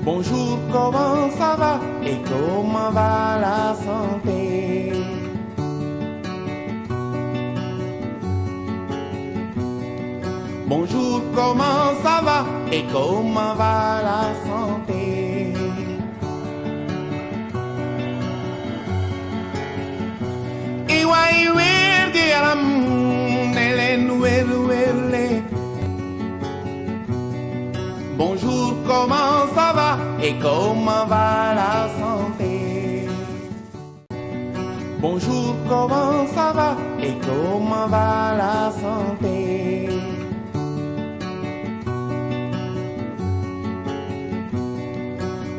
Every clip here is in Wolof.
Bonjour, comment ça va et comment va la santé? Bonjour, comment ça va et comment va la santé? Bonjour, comment ça va et comment va la santé? Bonjour, comment ça va et comment va la santé?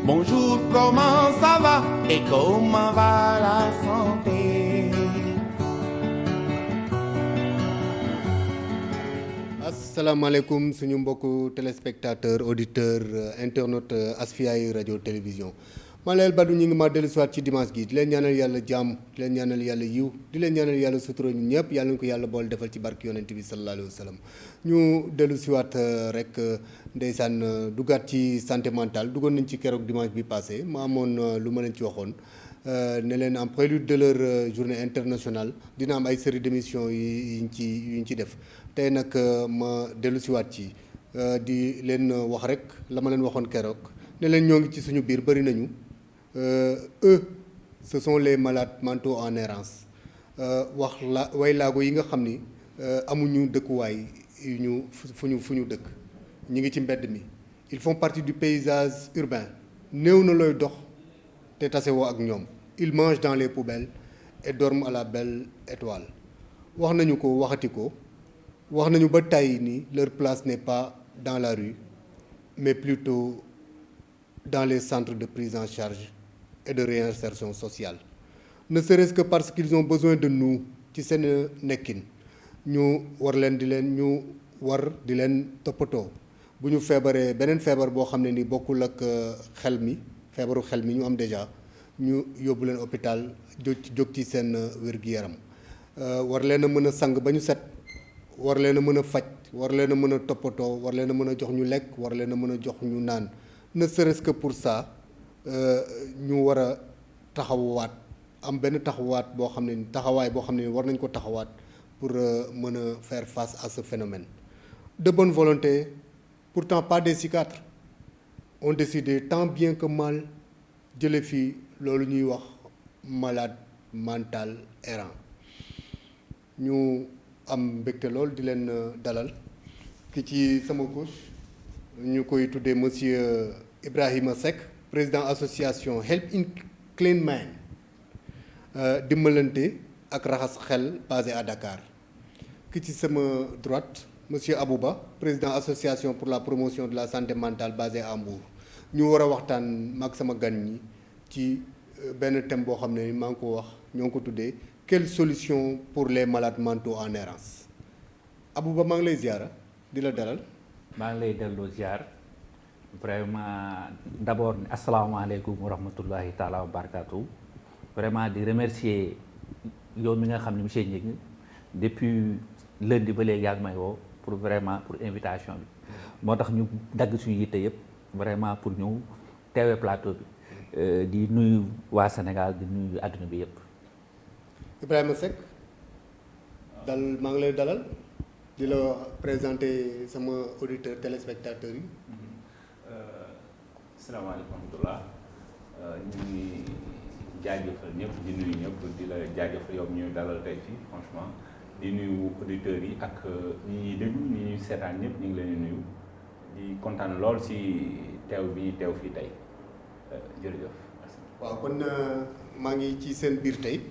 Bonjour, comment ça va et comment va la santé? asalaamaaleykum suñu mbokku téléspectateur auditeur internaute Asfiyahi radio télévision Malel Badou ñi ngi ma dellu siwaat ci dimanche gi di leen ñaanal yàlla jàmm di leen ñaanal yàlla yiw di leen ñaanal yàlla sutura ñun ñëpp yàlla ñu ko yàlla bool defal ci barki yonent bi sallallahu alayhi wa sallam ñu dellu siwaat rek ndeysaan dugaat ci santé mentale duggoon nañ ci keroog dimanche bi passé ma amoon lu ma leen ci waxoon ne leen en prélude de leur journée internationale dina am ay série d'émissions yuñ ci def tey nag ma dellu siwaat ci di leen wax rek la ma leen waxoon keroog ne leen ñoo ngi ci suñu biir bëri nañu eux ce sont les malades mentaux en errance wax la way laago yi nga xam ni amuñu dëkkuwaay yu fu ñu dëkk ñi ngi ci mbedd mi ils font partie du paysage urbain néew na looy dox te tasewoo ak ñoom ils mangent dans les poubelles et dorment à la belle étoile wax nañu ko waxati ko wax nañu ba tàyyi ni leur place n'est pas dans la rue mais plutôt dans les centres de prise en charge et de réinsertion sociale ne serait-ce que parce qu'ils ont besoin de nous ci seen nekkin ñu war di leen toppatoo bu ñu feebaree beneen feebar boo xam ne ni bokkul ak feebaru xel mi ñu am déjà ñu yóbbu leen hôpital jóg ci seen wér-gu-yaram war leen a mën a sang ba ñu set war leen a mën a faj war leen a mën a toppatoo war leen a mën a jox ñu lekk war leen a mën a jox ñu naan ne serait-ce que pour ça ñu war a taxawaat am benn taxawaay boo xam ne war nañ ko taxawaat pour mën a faire face à ce phénomène de bonne volonté pourtant pas des psychiatres ont décidé tant bien que mal jële fii loolu ñuy wax malade mental errant ñu am mbégte lool di leen dalal ki ci sama gauche ñu koy tuddee monsieur Ibrahima Seck président association Help in Clean Mind dimbalante ak raxas xel basé à Dakar ki ci sama droite monsieur Abouba président association pour la promotion de la santé mentale basé à Mbour ñu war a waxtaan mag sama gan ñi ci benn thème boo xam ne maa ngi ko wax ñoo ngi ko tuddee quelle solution pour les malades mentaux en errance Abouba maa ngi lay ziara di la dalal. maa ngi lay delloo ziar vraiment d'abord asalaamaaleykum wa rahmatullahi taala wa barakatuh vraiment di remercier yow mi nga xam ne monsieur Gningue depuis lundi ba léegi yaa ngi may woo pour invitation bi moo tax ñu dagg suñu yitte yëpp vraiment pour ñëw teewee plateau bi di nuyu waa Sénégal di nuyu àdduna bi yëpp. Ibrahima Seck maa ngi lay dalal di la présenter sama auditeur téléspectateurs yi. salaamaaleykum wa rahmatulah ñu ngi jaajëfal ñëpp di nuyu ñëpp di la jaajëfal yow ñuy dalal tey fii franchement di nuyu auditeurs yi ak ñi ñuy déglu ñi ñuy seetaan ñëpp ñu ngi leen di nuyu di kontaan lool si teew bi teew fii tey jërëjëf. waaw kon maa ngi ci seen biir tey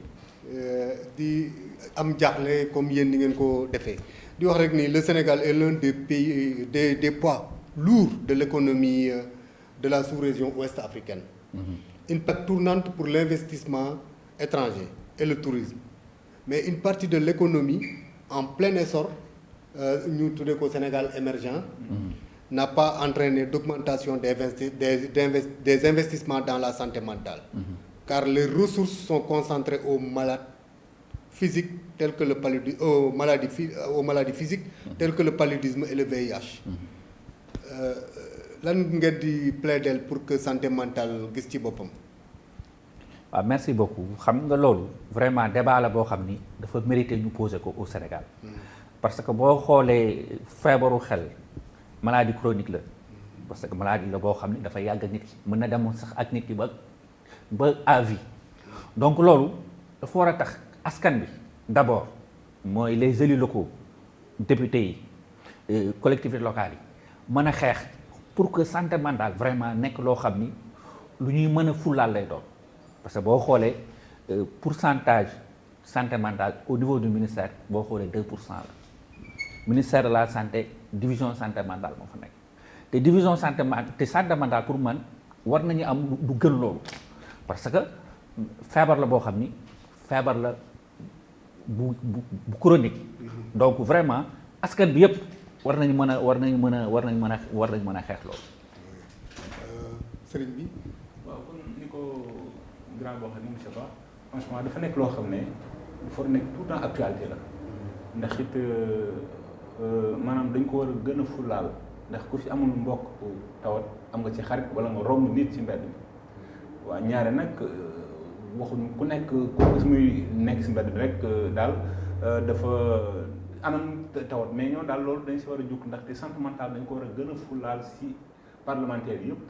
di am jaaxle comme yéen ni ngeen ko defee di wax rek ni le Sénégal est l'un des pays des poids lourds de l'économie de la sous-région ouest africaine. Une plaque tournante pour l'investissement étranger et le tourisme. Mais une partie de l'économie en plein essor, ñu tuddee ko Sénégal émergent, n'a pas entraîné d'augmentation des investissements dans la santé mentale. Car les ressources sont concentrées aux malades physiques tels que le paludisme, aux maladies physiques telles que le paludisme et le VIH. lan ngeen di plaider pour que santé mentale gis ci boppam. waaw merci beaucoup xam nga loolu vraiment débat la boo xam ni dafa mérité ñu poser ko au Sénégal parce que boo xoolee feebaru xel maladie chronique la parce que maladie la boo xam ni dafa yàgg nit ki mën na dem sax ak nit ki ba à vie donc loolu dafa war a tax askan bi d'abord mooy les élus locaux députés yi collectivités locales yi mën a xeex pour que santé mentale vraiment nekk loo xam ni lu ñuy mën a fulaal lay doon parce que boo xoolee pourcentage santé mentale au niveau du ministère boo xoolee 2% la ministère de la santé division santé mentale moo fa nekk te division santé mentale pour man war nañu am lu gën loolu parce que feebar la boo xam ni feebar la bu chronique donc vraiment askan bi yëpp war nañ mën a xeex loolu. sëriñ bi. waaw kon ni ko grand boo xam ne monsieur Ba franchement dafa nekk loo xam ne dafa nekk tout le temps actualité la ndax it maanaam dañ ko war a gën a fulaal ndax ku ci amul mbokk tawat am nga ci xarit wala nga romb nit ci mbedd mi waaw ñaare nag waxuñu ku nekk ku gis muy nekk ci mbedd bi rek daal dafa anam tawat mais ñoo daal loolu dañ ci war a jukk ndaxte santé mentale dañ ko war a gën a fulaal ci parlementaire yëpp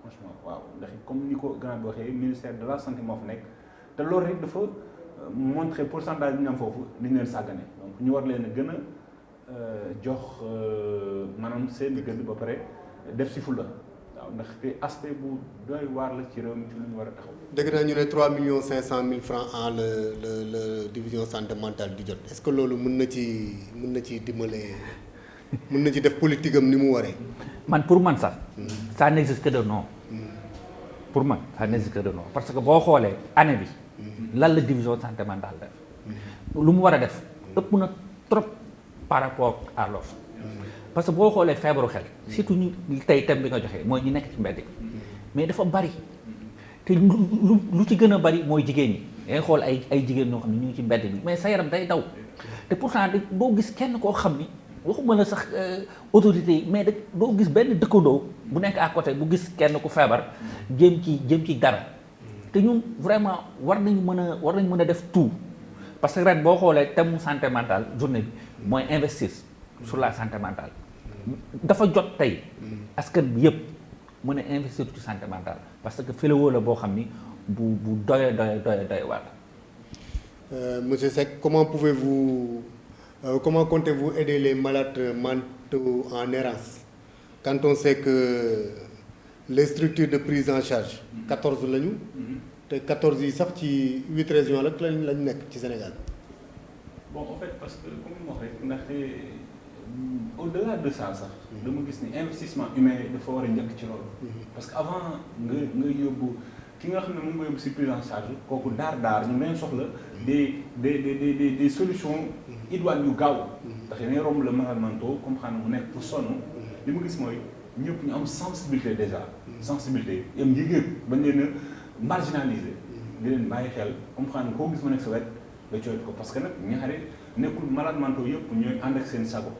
franchement waaw ndax comme ni ko grand bi waxee ministère de la santé moo fa nekk te loolu rek dafa montrer pourcentage bi ñu am foofu ni ñu leen sàggane donc ñu war leen a gën a jox maanaam seen gëdd ba pare def ci fulla waaw ndaxte aspect bu doy waar la ci réew mi ci lu ñu war a taxaw. dégg naa ñu ne 3,5 millions francs en le division santé mentale di jot est-ce que loolu mën na ci dimbale mën na ci def politique am ni mu waree. man pour man sax ça n'existe que de nom pour man ça n'existe que de nom parce que boo xoolee année bi lan la division santé mentale def lu mu war a def ëpp na trop par rapport à l'offre parce que boo xoolee feebaru xel surtout ñu tey thème bi nga joxee mooy ñu nekk ci mbedd mais dafa bari te lu ci gën a bari mooy jigéen ñi dangay xool ay jigéen ñoo xam ne ñu ngi ci mbedd bi mais sa yaram day daw te pourtant doo gis kenn koo xam ni waxuma la sax autorité yi mais doo gis benn dëkkandoo bu nekk à côté bu gis kenn ku feebar jéem ci dara te ñun vraiment war nañ mën a def tout parce que ren boo xoolee thème mu santé mentale journée bi mooy investir sur la santé mentale dafa jot tey askan bi yëpp mën a investir ci santé mentale parce que fléau la boo xam ni bu doy waar. Monsieur Seck, comment comptez-vous aider les malades mentaux en errance quand on sait que les structures de prise en charge 14 lañu te 14 yi sax ci 8 régions rek lañ nekk ci Sénégal. bon en fait parce que comme ni ma wax rek ndaxte au-delà de ça sax dama gis ni investissement humain dafa war a njëkk ci loolu parce que avant nga yóbbu ki nga xam ne moom nga yóbbu si prise en charge kooku daar ñu leen soxla des solutions idoines yu gaaw ndax dañuy romb le malade mental comme xam ne mu nekk pour sonn li ma gis mooy ñëpp ñu am sensibilité déjà sensibilité am yëg-yëg bañ leen a marginaliser di leen bàyyi xel comme xam ne koo gis ma nekk sa wet nga coytu ko parce que nag ñaare nekkul malade mental yëpp ñooy ànd ak seen sago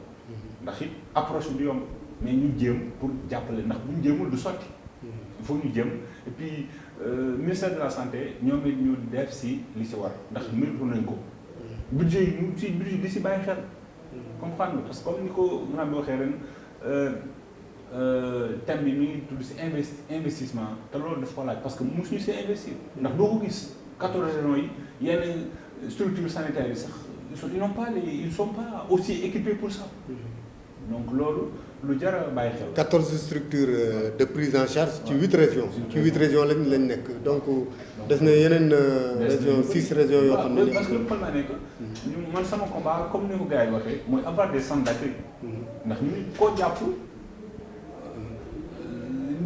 ndax it approche du yomb mais ñu jéem pour jàppale ndax bu ñu jéemul du sotti il faut ñu jéem et puis ministère de la santé ñoom it ñu def si li si war ndax méritu nañ ko budget yi ñu si budget di si bàyyi xel comprendre nga parce que comme ni ko maanaam bi waxee ren thème bi mi ngi tudd si investissement te loolu daf ko laaj parce que mosuñu see investir ndax doo ko gis 14 régions yi yenn structures sanitaires yi sax ils sont pas aussi équipés pour ça donc loolu lu jar a bàyyi xel. 14 structures de prise en charge ci 8 régions. ci 8 régions lañ nekk donc des na yeneen régions 6 régions yoo xam ne. parce que xam naa ne que man sama combat comme ni ko gars yi waxee mooy avoir des centres d'accueil ndax ñu koo jàpp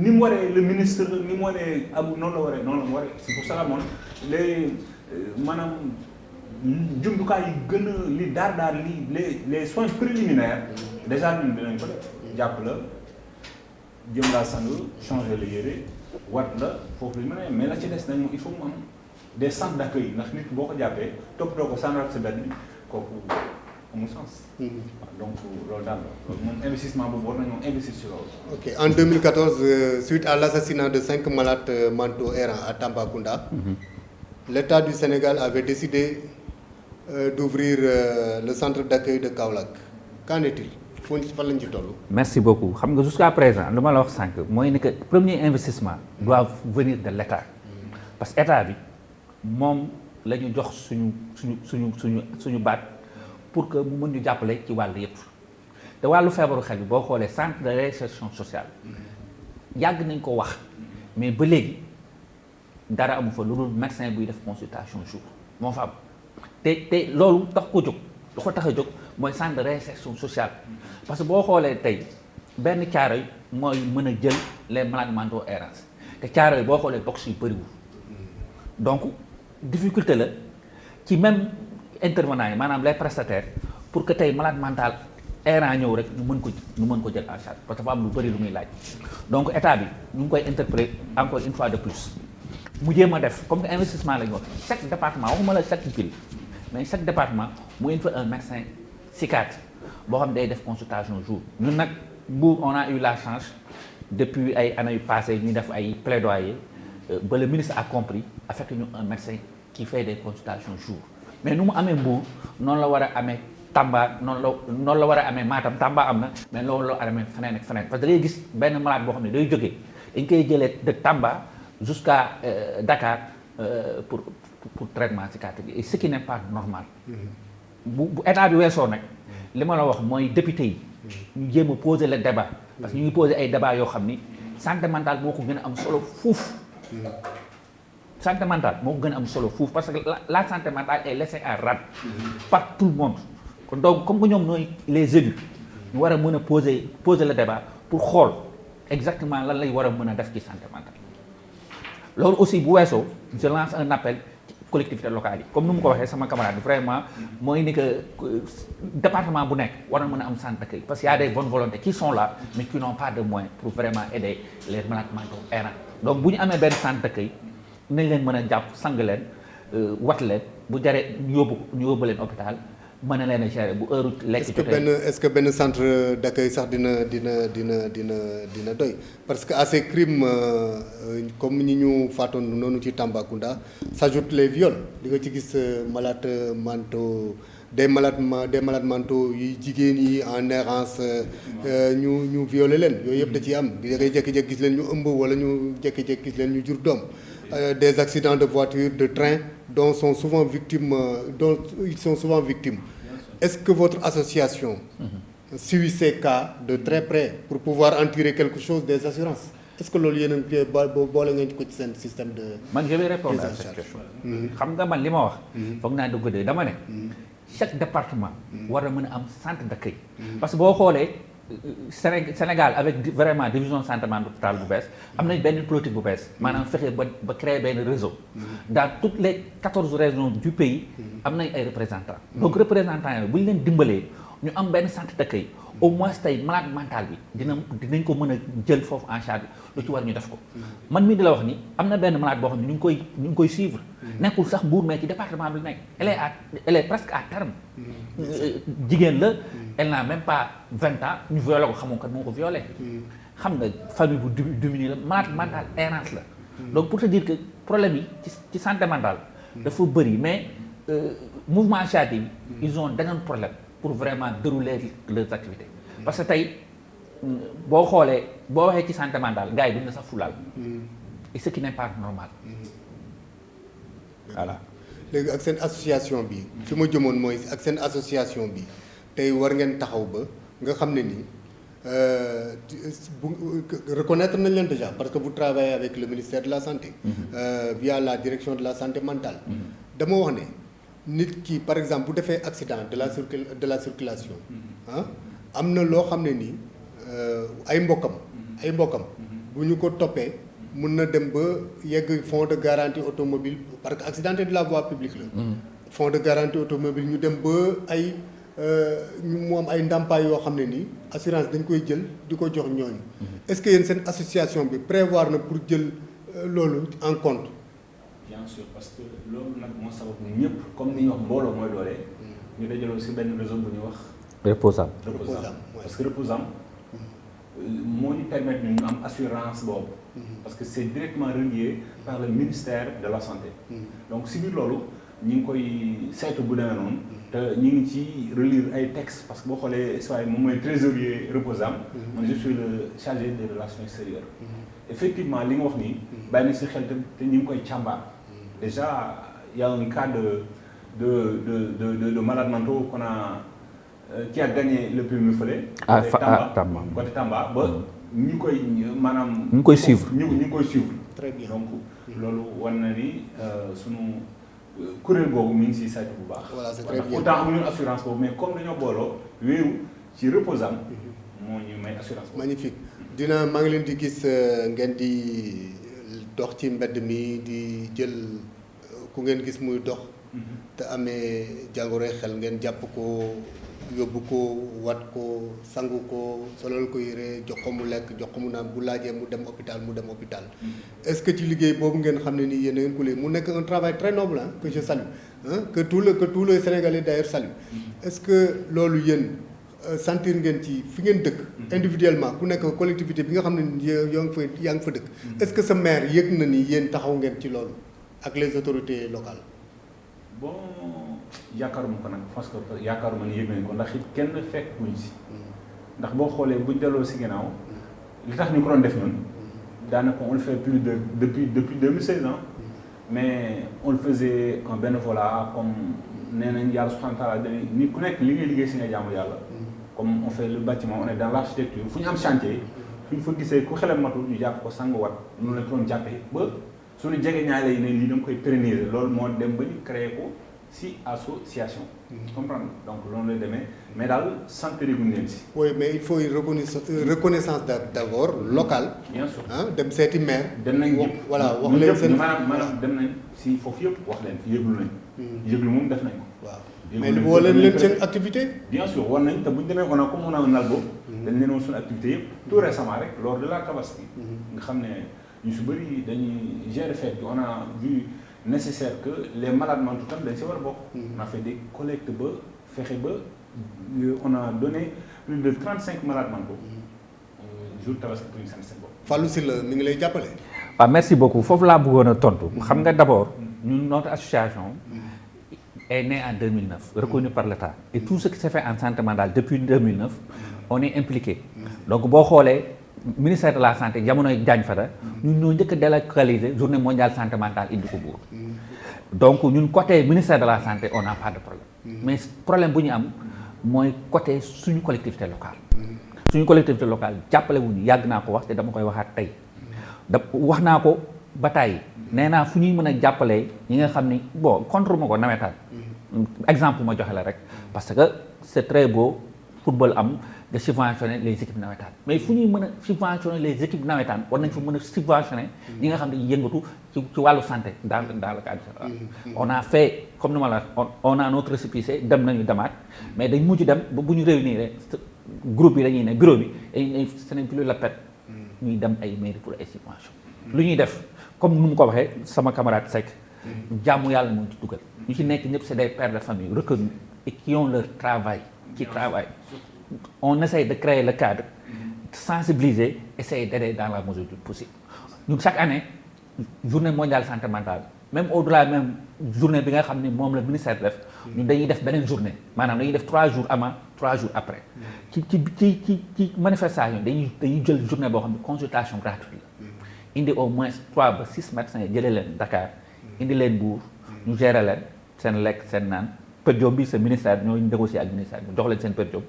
ni mu waree le ministre ni mu waree abu noonu la waree c'est pour ça moom les maanaam jumtukaay yi gën a li daar li les soins préliminaires déjà ñun dinañ ko def jàpp la jëm laa sang changer la yére wat la foofu la mën a mais la ci des nañ il faut mu am des centres d'accueil ndax nit boo ko jàppee toppatoo ko sànni ak sa benn kooku amul sens. donc loolu daal moom investissement boobu war nañoo investir ci loolu. ok en 2014 suite à l'assassinat de 5 malades mentaux errants à Tambacounda. l'État du Sénégal avait décidé d'ouvrir le centre d'accueil de Kaolack qu'en est-il fan lañ ci toll. merci beaucoup xam nga jusqu'à présent lu ma la wax sànq mooy ni que premier investissement doit venir de l'État parce que état bi moom la ñu jox suñu baat pour que mu mën ñu jàppale ci wàll yëpp te wàllu feebaru xel bi boo xoolee centre de réinsertion sociale yàgg nañ ko wax mais ba léegi dara amu fa lu dul médecin buy def consultation jour moo fa am te loolu tax ko jóg lu ko tax a jóg mooy centre de réinsertion sociale parce que boo xoolee tey benn caaro yi mooy mën a jël les malades mentaux errants te caaro yi boo xoolee box yu bëriwul donc difficulté la ci même intervenants yi maanaam les prestataires pour que tey malade mental errant ñëw rek ñu mën ko jël en charge parce que dafa am lu bëri lu muy laaj donc état bi ñu ngi koy interpeller encore une fois de plus mu jéem a def comme que investissement la ñu wax chaque département waxuma la chaque ville mais chaque département mu indi fa un médecin psychiatre boo xam ne day def consultation jour ñun nag Mbour on a eu la chance depuis ay années yu passées ñu def ay plaidoyer ba le ministre a compris affecté ñu un médecin qui fait des consultations jour mais nu mu amee Mbour noonu la war a amee Tamba noonu la war a amee Matam Tamba am na mais loolu la amee feneen ak feneen parce que da ngay gis benn malade boo xam ne day jógee dañ koy jëlee de Tamba jusqu'à Dakar pour traitement psychiatrique et ce qui n'est pas normal. bu état bi weesoo nag li ma la wax mooy député yi ñu jéem a poser le débat parce que ñu ngi poser ay débat yoo xam ni santé mentale moo ko gën a am solo fuuf. santé mentale moo ko gën a am solo fuuf parce que la santé mentale est laissée en rade par tout le monde kon donc comme que ñoom nooy les élus ñu war a mën a poser le débat pour xool exactement lan lay war a mën a def ci santé mentale loolu aussi bu weesoo je lance un appel collectivités locales yi comme ni mu ko waxee sama camarade vraiment mooy ni que département bu nekk war na mën a am centre d'accueil parce qu'il y a des bonnes volontés qui sont là mais qui n'ont pas de moyens pour vraiment aider les malades mentaux errants donc bu ñu amee benn centre d'accueil nañ leen mën a jàpp sang leen wat leen bu jaree ñu yóbbu leen hôpital mën na leen a gérer bu heure lekk jotee. est-ce que benn centre d'accueil sax dina doy parce que à ces crimes comme ñi ñu faatoon noonu ci Tambacounda s'ajoutent les viols di nga ci gis malades mentaux des malades mentaux yi jigéen yi en errance ñu violer leen yooyu yëpp da ciy am da ngay jékki-jékki gis leen ñu ëmb wala ñu jékki-jékki gis leen ñu jur doom des accidents de voiture de train dont ils sont souvent victimes. Est-ce que votre association suit ces cas de très près pour pouvoir en tirer quelque chose des assurances? Est-ce que loolu yéen a ngi boole ngeen ko ci seen système de. man je vais répondre à cette question. xam nga man li ma wax. foog naa dugg de dama ne. chaque département war a mën a am centre d'accueil. parce que boo xoolee Sénégal avec vraiment division santé mentale bu bees am nañ benn politique bu bees maanaam fexe ba créer benn réseau. dans toutes les 14 régions du pays am nañ ay représentants. donc représentants yooyu bu ñu leen dimbalee ñu am benn centre d'accueil au moins tey malade mental bi dinañ ko mën a jël foofu en charge lu ci war ñu def ko. man mii di la wax ni am na benn malade boo xam ne ñu ngi koy suivre. nekkul sax Mbour mais ci département bi nekk elle est presque à terme. jigéen la elle n'a même pas 20 ans ñu violé ko xamoo kat moo ko violé. xam nga famille bu diminué la malade mental errance la. donc pour te dire que problème yi ci santé mentale. dafa bëri mais mouvement associatif yi ils ont beneen problème pour vraiment dérouler leurs activités. parce que tey boo xoolee boo waxee ci santé mentale gars yi duñ la sax fulaal. et ce qui n'est pas normal. voilà. léegi ak seen association bi fi ma jëmoon mooy ak seen association bi tey war ngeen taxaw ba nga xam ne nii reconnaître nañ leen déjà parce que vous travaillez avec le ministère de la santé. Via la direction de la santé mentale. dama wax ne nit ki par exemple bu defee accident de la circulation. am na loo xam ne nii ay mbokkam bu ñu ko toppee. mun na dem ba yegg fonds de garantie automobile parce que accidenté de la voie publique la. fonds de garantie automobile ñu dem ba ay mu am ay ndàmpaay yoo xam ne nii assurance dañ koy jël di ko jox ñooñu. est-ce que yéen seen association bi prévoir na pour jël loolu en compte. bien sûr parce que loolu nag moo sabab ñëpp comme ni ñu wax mbooloo mooy doole. ñu dajaloo si benn réseau bu ñuy wax. Reposam. Parce que Reposam moo ñu permettre ñu am assurance boobu. parce que c'est directement relié par le ministère de la santé. donc si biir loolu ñu ngi koy saytu bu demee noonu. te ñu ngi ci relire ay textes parce que boo xoolee soit moom mooy trésorier Reposam. man je suis le chargé des relations extérieures. effectivement li nga wax nii. bàyyi na si xel te ñu ngi koy càmbar. déjà il y a un cas de malades mentaux qu'on a qui a gagné le prix fële. Tamba côté Tamba ba ñu koy maanaam. ñu koy suivre ñu koy suivre. très bien donc loolu wan na ni sunu kuréel boobu mi ngi siy saytu bu baax. voilà c'est très bien pourtant amuñu assurance boobu mais comme dañoo booloo wéeru ci Reposam moo ñu may assurance boobu. magnifique maa ngi leen di gis ngeen di dox ci mbedd mi di jël ku ngeen gis muy dox. te amee jàngoro xel ngeen jàpp ko yóbbu ko wat ko sangu ko solal ko yére jox ko mu lekk jox ko mu naan bu laajee mu dem hôpital est-ce que ci liggéey boobu ngeen xam ne nii yéen a ngeen ko léegi mu nekk un travail très noble que je salue que tous les Sénégalais d'ailleurs saluent est-ce que loolu yéen sentir ngeen ci fi ngeen dëkk individuellement ku nekk collectivité bi nga xam ne yaa ngi fa dëkk est-ce que sa maire yëg na ni yéen taxaw ngeen ci loolu ak les autorités locales. bon yaakaaruma ko nag parce que yaakaaruma ni yëg nañ ko ndax it kenn fekk wuñ si ndax boo xoolee buñ delloo si ginnaaw li tax ñu ko doon def ñun daanaka on le fait plus de depuis 2016 ans mais on le faisait en bénévolat comme nee nañ yàlla subhanahu wa taala ni ku nekk li ngay liggéey si nga jaamu yàlla comme on fait le bâtiment on est dans l'architecture fu ñu am chantier fu ñu fa gisee ku xelam matul ñu jàpp ko sangu wat noonu lañ ko doon jàppee ba suñu jege ñaale yi ne lii da nga koy pérenniser loolu moo dem ba ñu créé ko si association. comprendre donc loolu lay demee mais daal santé guñ leen si. oui mais il faut une reconnaissance d'abord locale. bien sûr dem seeti maire. dem nañ ñëpp voilà wax leen seen maanaam dem nañ si foofu yëpp wax leen fi yëglu nañ. yëglu moom def nañ ko. waaw mais woo leen seen activité. bien sûr war nañ te bu ñu demee on a comme on a un algo. dañ leen woon suñu activité yëpp tout récemment rek lors de la Tabaski. nga xam ne ñu si bëri dañuy gérer fête bi on a vu nécessaire que les malades mentaux tam dañ si war a bokk. on a fait des collectes ba fexe ba on a donné plus de 35 malades mentaux. jour Tabaski pour ñu sant seen bopp. Fallou Sylla mi ngi lay jàppale. waaw merci beaucoup foofu laa bëggoon a tontu. xam nga d'abord ñun notre association est née en 2009 reconnue par l'État et tout ce qui s'est fait en santé mentale depuis 2009 on est impliqué. donc boo xoolee ministère de la santé jamonoy Diagne Fada ñun ñoo njëkk a délocaliser journée mondiale santé mentale indi ko Mbour. donc ñun côté ministère de la santé on n'a pas de problème. mais problème bu ñu am mooy côté suñu collectivité locale. suñu collectivité locale jàppale wuñu yàgg naa ko wax te dama koy waxaat tey wax naa ko ba tàyyi nee naa fu ñuy mën a jàppalee ñi nga xam ni bon contre ma ko nawetaan exemple ma joxe la rek parce que c'est très beau football am de subventionner les équipes nawetaan mais fu ñuy mën a subventionner les équipes nawetaan war nañ fa mën a subventionner ñi nga xam ne yëngatu ci wàllu santé dans le cadre on a fait comme ni ma la on a notre récépissé dem nañu demaat mais dañ mujj dem ba bu ñu réunir groupe bi dañuy ne bureau bi dañuy ce n'est plus la peine ñuy dem ay mairie pour ay subvention lu ñuy def comme nu mu ko waxee sama camarade Seck jàmmu yàlla moo ci dugal ñu ci nekk ñëpp c'est des pères de famille reconnus et qui ont leur travail qui travaillent on essaye de créer le cadre de sensibiliser essayer d'aider dans la mesure du possible ñun chaque année journée mondiale santé mentale même au-delà même journée bi nga xam ne moom la ministère def ñun dañuy def beneen journée maanaam dañuy def 3 jours avant 3 jours après ci manifestation dañuy jël journée boo xam ne consultation gratuite la indi au moins 3 ba 6 médecins jëlee leen Dakar indi leen Mbour ñu gérer leen seen lekk seen naan per diem bi sa ministère ñooy négocier ak ministère bi jox leen seen per diem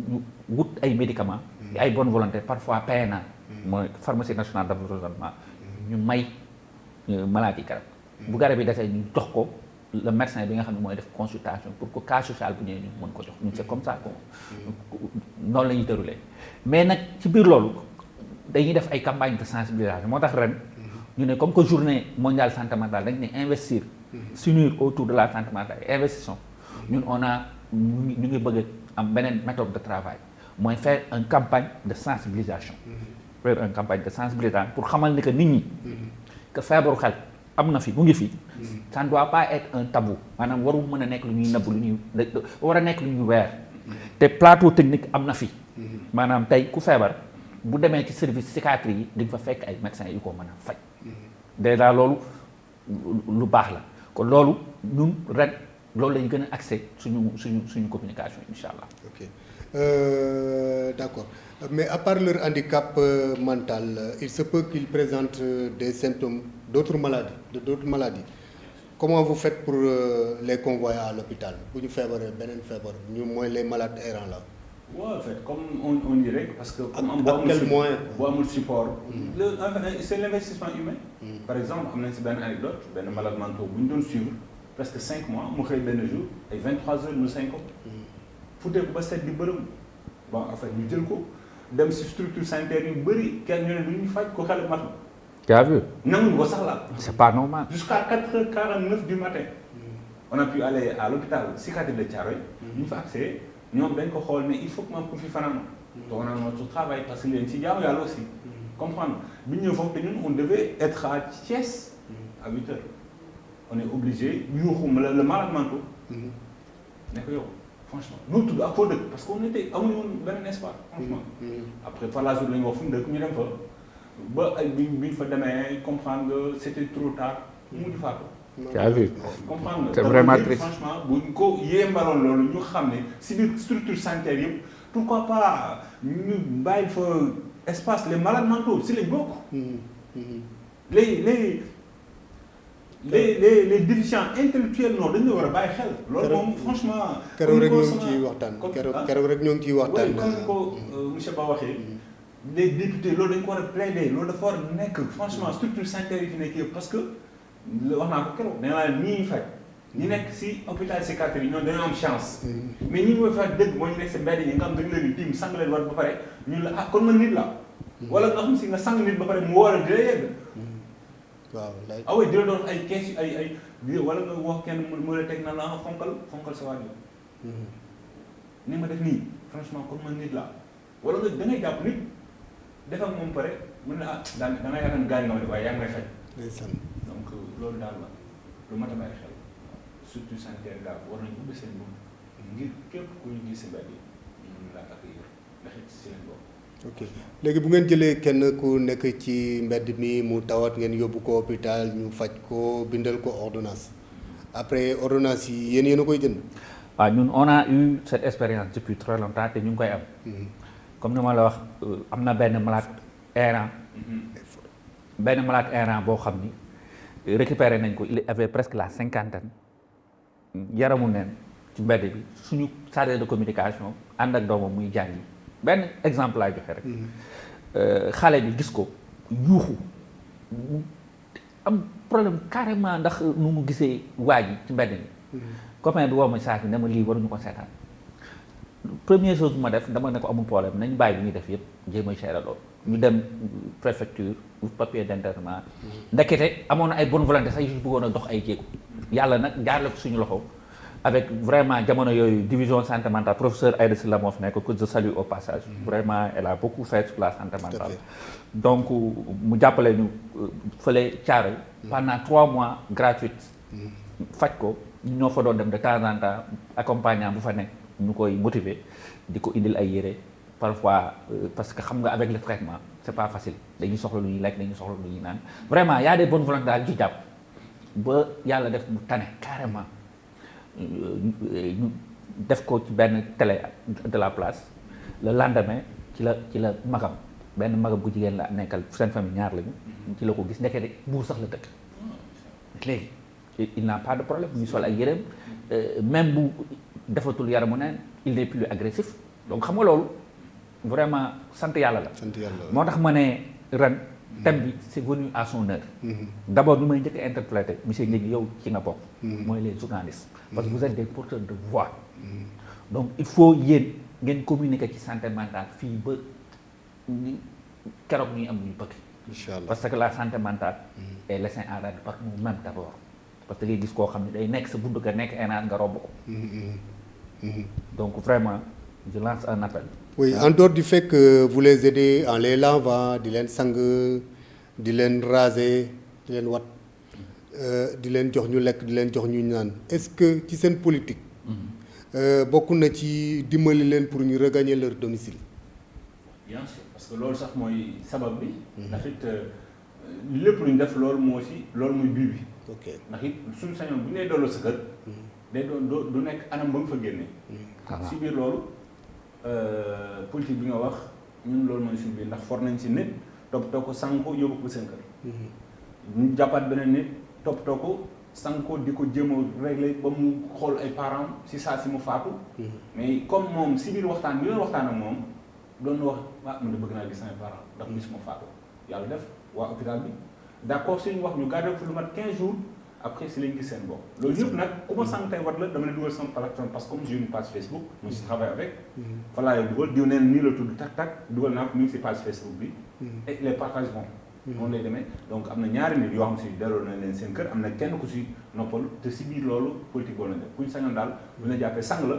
ñu wut ay médicaments ay bonne volonté parfois PNA mooy pharmacie nationale d'approvisionnement ñu may malade yi garab bu garab yi desee ñu jox ko le médecin bi nga xam ne mooy def consultation pour que cas social bu ñëwee ñu mën ko jox ñun c'est comme ça que noonu la ñuy dérouler mais nag ci biir loolu dañuy def ay campagne de sensibilisation moo tax ren ñu ne comme que journée mondiale santé mentale dañ ne investir s'unir autour de la santé mentale et investissons ñun on a ñu ngi bëgg am beneen méthode de travail mooy faire une campagne de sensibilisation faire une campagne de sensibilisation pour xamal ni que nit ñi que feebaru xel am na fi mu ngi fi. ça ne doit pas être un tabou maanaam warul mën a nekk lu ñuy nëbb lu ñuy war a nekk lu ñuy weer. te plateau technique am na fi. maanaam tey ku feebar bu demee ci service psychiatrie yi di nga fa fekk ay médecins yu ko mën a faj. déjà loolu lu baax la kon loolu ñun ren loolu lañu gën a accès suñu communication incha allah. ok d'accord mais à part leur handicap mental il se peut qu'ils présentent des symptômes d'autres maladies comment vous faites pour les convoyer à l'hôpital bu ñu feebaree beneen feebar ñu mooy les malades errants là. waaw en fait comme on dirait parce que. comme am boo amul support. c'est l'investissement humain. par exemple am nañ si benn anecdote benn malade mental bu ñu doon suivre presque 5 mois mu xëy benn jour ay 23 heures ñu 5 ko. futteeku ba set di bërëm bon en fait ñu jël ko dem si structure sanitaire yu bëri kenn ñu ne du ñu faj ko xale mat. tu as vu. nanguñu ko sax la. c'est pas normal. jusqu'à 4h49 du matin. on a pu aller à l'hôpital psychiatrique de Thiaroye. ñu fa accès ñoom dañ ko xool mais il faut que ma ko fi fanaan. donc on a notre travail parce que leen ci jaamu yàlla aussi. comprendre bi ñu ñëw foofu te ñun on devait être à Thiès à 8h. on est obligé yuuxu le malade mental. ne ko yow franchement loolu tudd ak foo dëkk parce que on était amuñu woon benn espoir franchement. après par la jour la ñu wax fu mu dëkk ñu dem fa ba ay bi ñu fa demee comprendre que c'était trop tard mu mujj faatu. tu as vu. comprendre c'est vraiment triste. franchement bu ñu ko yéembaloon loolu ñu xam ne si biir structure sanitaire yëpp pourquoi pas ñu bàyyi fa espace les malades mentaux si lañ bokk. les déficients intellectuels noonu dañu war a bàyyi xel. loolu moom franchement. keroog rek ñoo ngi ciy waxtaan keroog rek ñoo ngi ciy waxtaan. comme ko monsieur Ba waxee. les députés loolu dañ ko war a plaider loolu dafa war a nekk franchement structure sanitaire yi fi nekk yëpp parce que wax naa ko keroog nee naa leen ñii faj ñi nekk si hôpital psychiatrie ñoom dañoo am chance. mais ñi mooy faj dëgg mooy ñu nekk si mbedd yi nga xam dañu leen di tiim sang leen war ba pare ñun la ah kon man nit la. wala nga xam si nga sang nit ba pare mu war a di la yegg. waaw lay ah oui di la doon ay kees ay wala nga wax kenn mu la teg na la fonkal sa waajur. ni ma def nii franchement kon man nit la wala nga da ngay jàpp nit. def ak moom pare mën na da nga yaakaar ne gaañ nga ma de waaye yaa ngi may faj. donc loolu daal la lu mat a bàyyi xel surtout sanitaire daal war nañu ubbi seen bopp ngir képp ku ñu gis si mbedd yi ñu mën laa accueillir ndax it si leen bopp. ok léegi bu ngeen jëlee kenn ku nekk ci mbedd mi mu tawat ngeen yóbbu ko hôpital ñu faj ko bindal ko ordonnance après ordonnance yi yéen a koy jënd. waaw ñun on a eu cette expérience depuis très longtemps te ñu ngi koy am. comme ni ma la wax am na benn malade errant boo xam ni récupéré nañ ko il avait presque la 50aine yaramu neen ci mbedd bi suñu chargé de communication ànd ak doomam muy jàngi benn exemple laay joxe rek. xale bi gis ko yuuxu am problème carrément ndax nu mu gisee waa ji ci mbedd mi. copain bi woo ma saa si ne ma lii waruñu ko seetaan. première chose bu ma def dama ne ko amul problème nañ bàyyi bi ñuy def yëpp jéem a gérer loolu ñu dem préfecture papier d'internement ndekete amoon na ay bonne volonté sax yu bëggoon a dox ay jéego yàlla nag jaarale ko suñu loxo avec vraiment jamono yooyu division santé mentale professeur Aïda Sylla moo fi nekk que je salue au passage vraiment elle a beaucoup fait sur la santé mentale donc mu jàppale ñu fële Thiaroye pendant 3 mois gratuite faj ko ñoo fa doon dem de temps en temps accompagnant bu fa nekk ñu koy motiver di ko indil ay yére parfois parce que xam nga avec le traitement c'est pas facile dañuy soxla lu ñuy lekk dañuy soxla lu ñuy naan vraiment y a des bonnes volontés daal ci jàpp ba yàlla def mu tane carrément ñu def ko ci benn télé de la place le lendemain ci la magam benn magam bu jigéen la nekkal seen famille ñaar lañu ci la ko gis ndekete buur sax la dëkk léegi il n'a pas de problème ñu sol ay yéreem même bu defatul yaramu neen il n'est plus agressif donc xam nga loolu vraiment sant yàlla la. sant yàlla moo tax ma ne ren thème bi c'est venu à son heure. d'abord ñu may njëkk a interpréter monsieur Ndiéguène yow ci nga bokk. mooy les journalistes. parce que vous êtes des porteurs de voix. donc il faut yéen ngeen communiquer ci santé mentale fii ba keroog ñuy am lu ñu bëgg. inchallah parce que la santé mentale. est laissée en rade par nous-mêmes d'abord. parce que ngay gis koo xam ne day nekk sa buntu nga nekk ENA nga romb ko. Donc vraiment, je lance un appel. Oui, en dehors du fait que vous les aidez en les lavant, di leen sang, di leen raser, di leen wat, di leen jox ñu lekk di leen jox ñu naan est-ce que ci seen politique. bokk na ci dimbali leen pour ñu regagner leur domicile. bien sûr parce que loolu sax mooy sabab bi. ndax it lépp lu ñu def loolu moo ci loolu muy bii bi. ok ndax it suñu sañoon bu ñu lay delloo sa kër. day doon du nekk anam ba nga fa génnee. si biir loolu politique bi nga wax ñun loolu mooy suñu biir ndax for nañ si nit toppatoo ko sànq ko yóbbu ko seen kër. ñu jàppaat beneen nit toppatoo ko sànq ko di ko jéem a réglé ba mu xool ay parents si saa si mu faatu. mais comme moom si biir waxtaan bi doon waxtaan ak moom doon wax ah man de bëgg naa gis samay parents ndax gis ma faatu yàlla def waa hôpital bi d'accord suñu wax ñu gardé ko lu mat 15 jours. après si lañ gis seen bopp loolu yëpp nag ku ma sànq tey war la dama ne dugal sama plateforme parce que comme j'ai une page Facebook moi je travaille avec fa laa yow dugal diw neen nii la tudd tak dugal naa ko mi ngi si page Facebook bi et les partages moom noonu lay demee donc am na ñaari nit yoo xam si delloo nañ leen seen kër am na kenn ku si noppalu te si biir loolu politique boo leen def kuñ sañoon daal bu ñu la jàppee sang la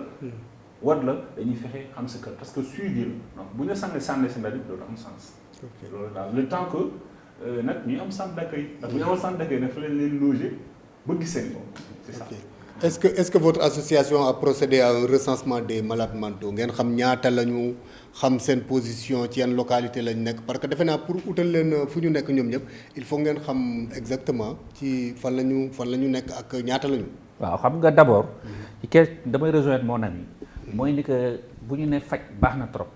war la dañuy fexe xam sa kër parce que suivi la donc bu ñu la sàngee sànni si mbedd bi dootu am sens loolu daal le temps que nag ñu am centre d'accueil ndax bu ñu amoon centre d'accueil dafa leen loger ba gis seen bopp c'est ça. Est-ce que votre association a procédé à un recensement des malades mentaux ngeen xam ñaata lañu xam seen position ci yan localité lañ nekk parce que defe naa pour utal leen fu ñu nekk ñoom ñëpp il faut ngeen xam exactement ci fan la ñu nekk ak ñaata lañu. waaw xam nga d'abord. ci kees damay rejoindre mon ami. mooy ni que bu ñu ne faj baax na trop.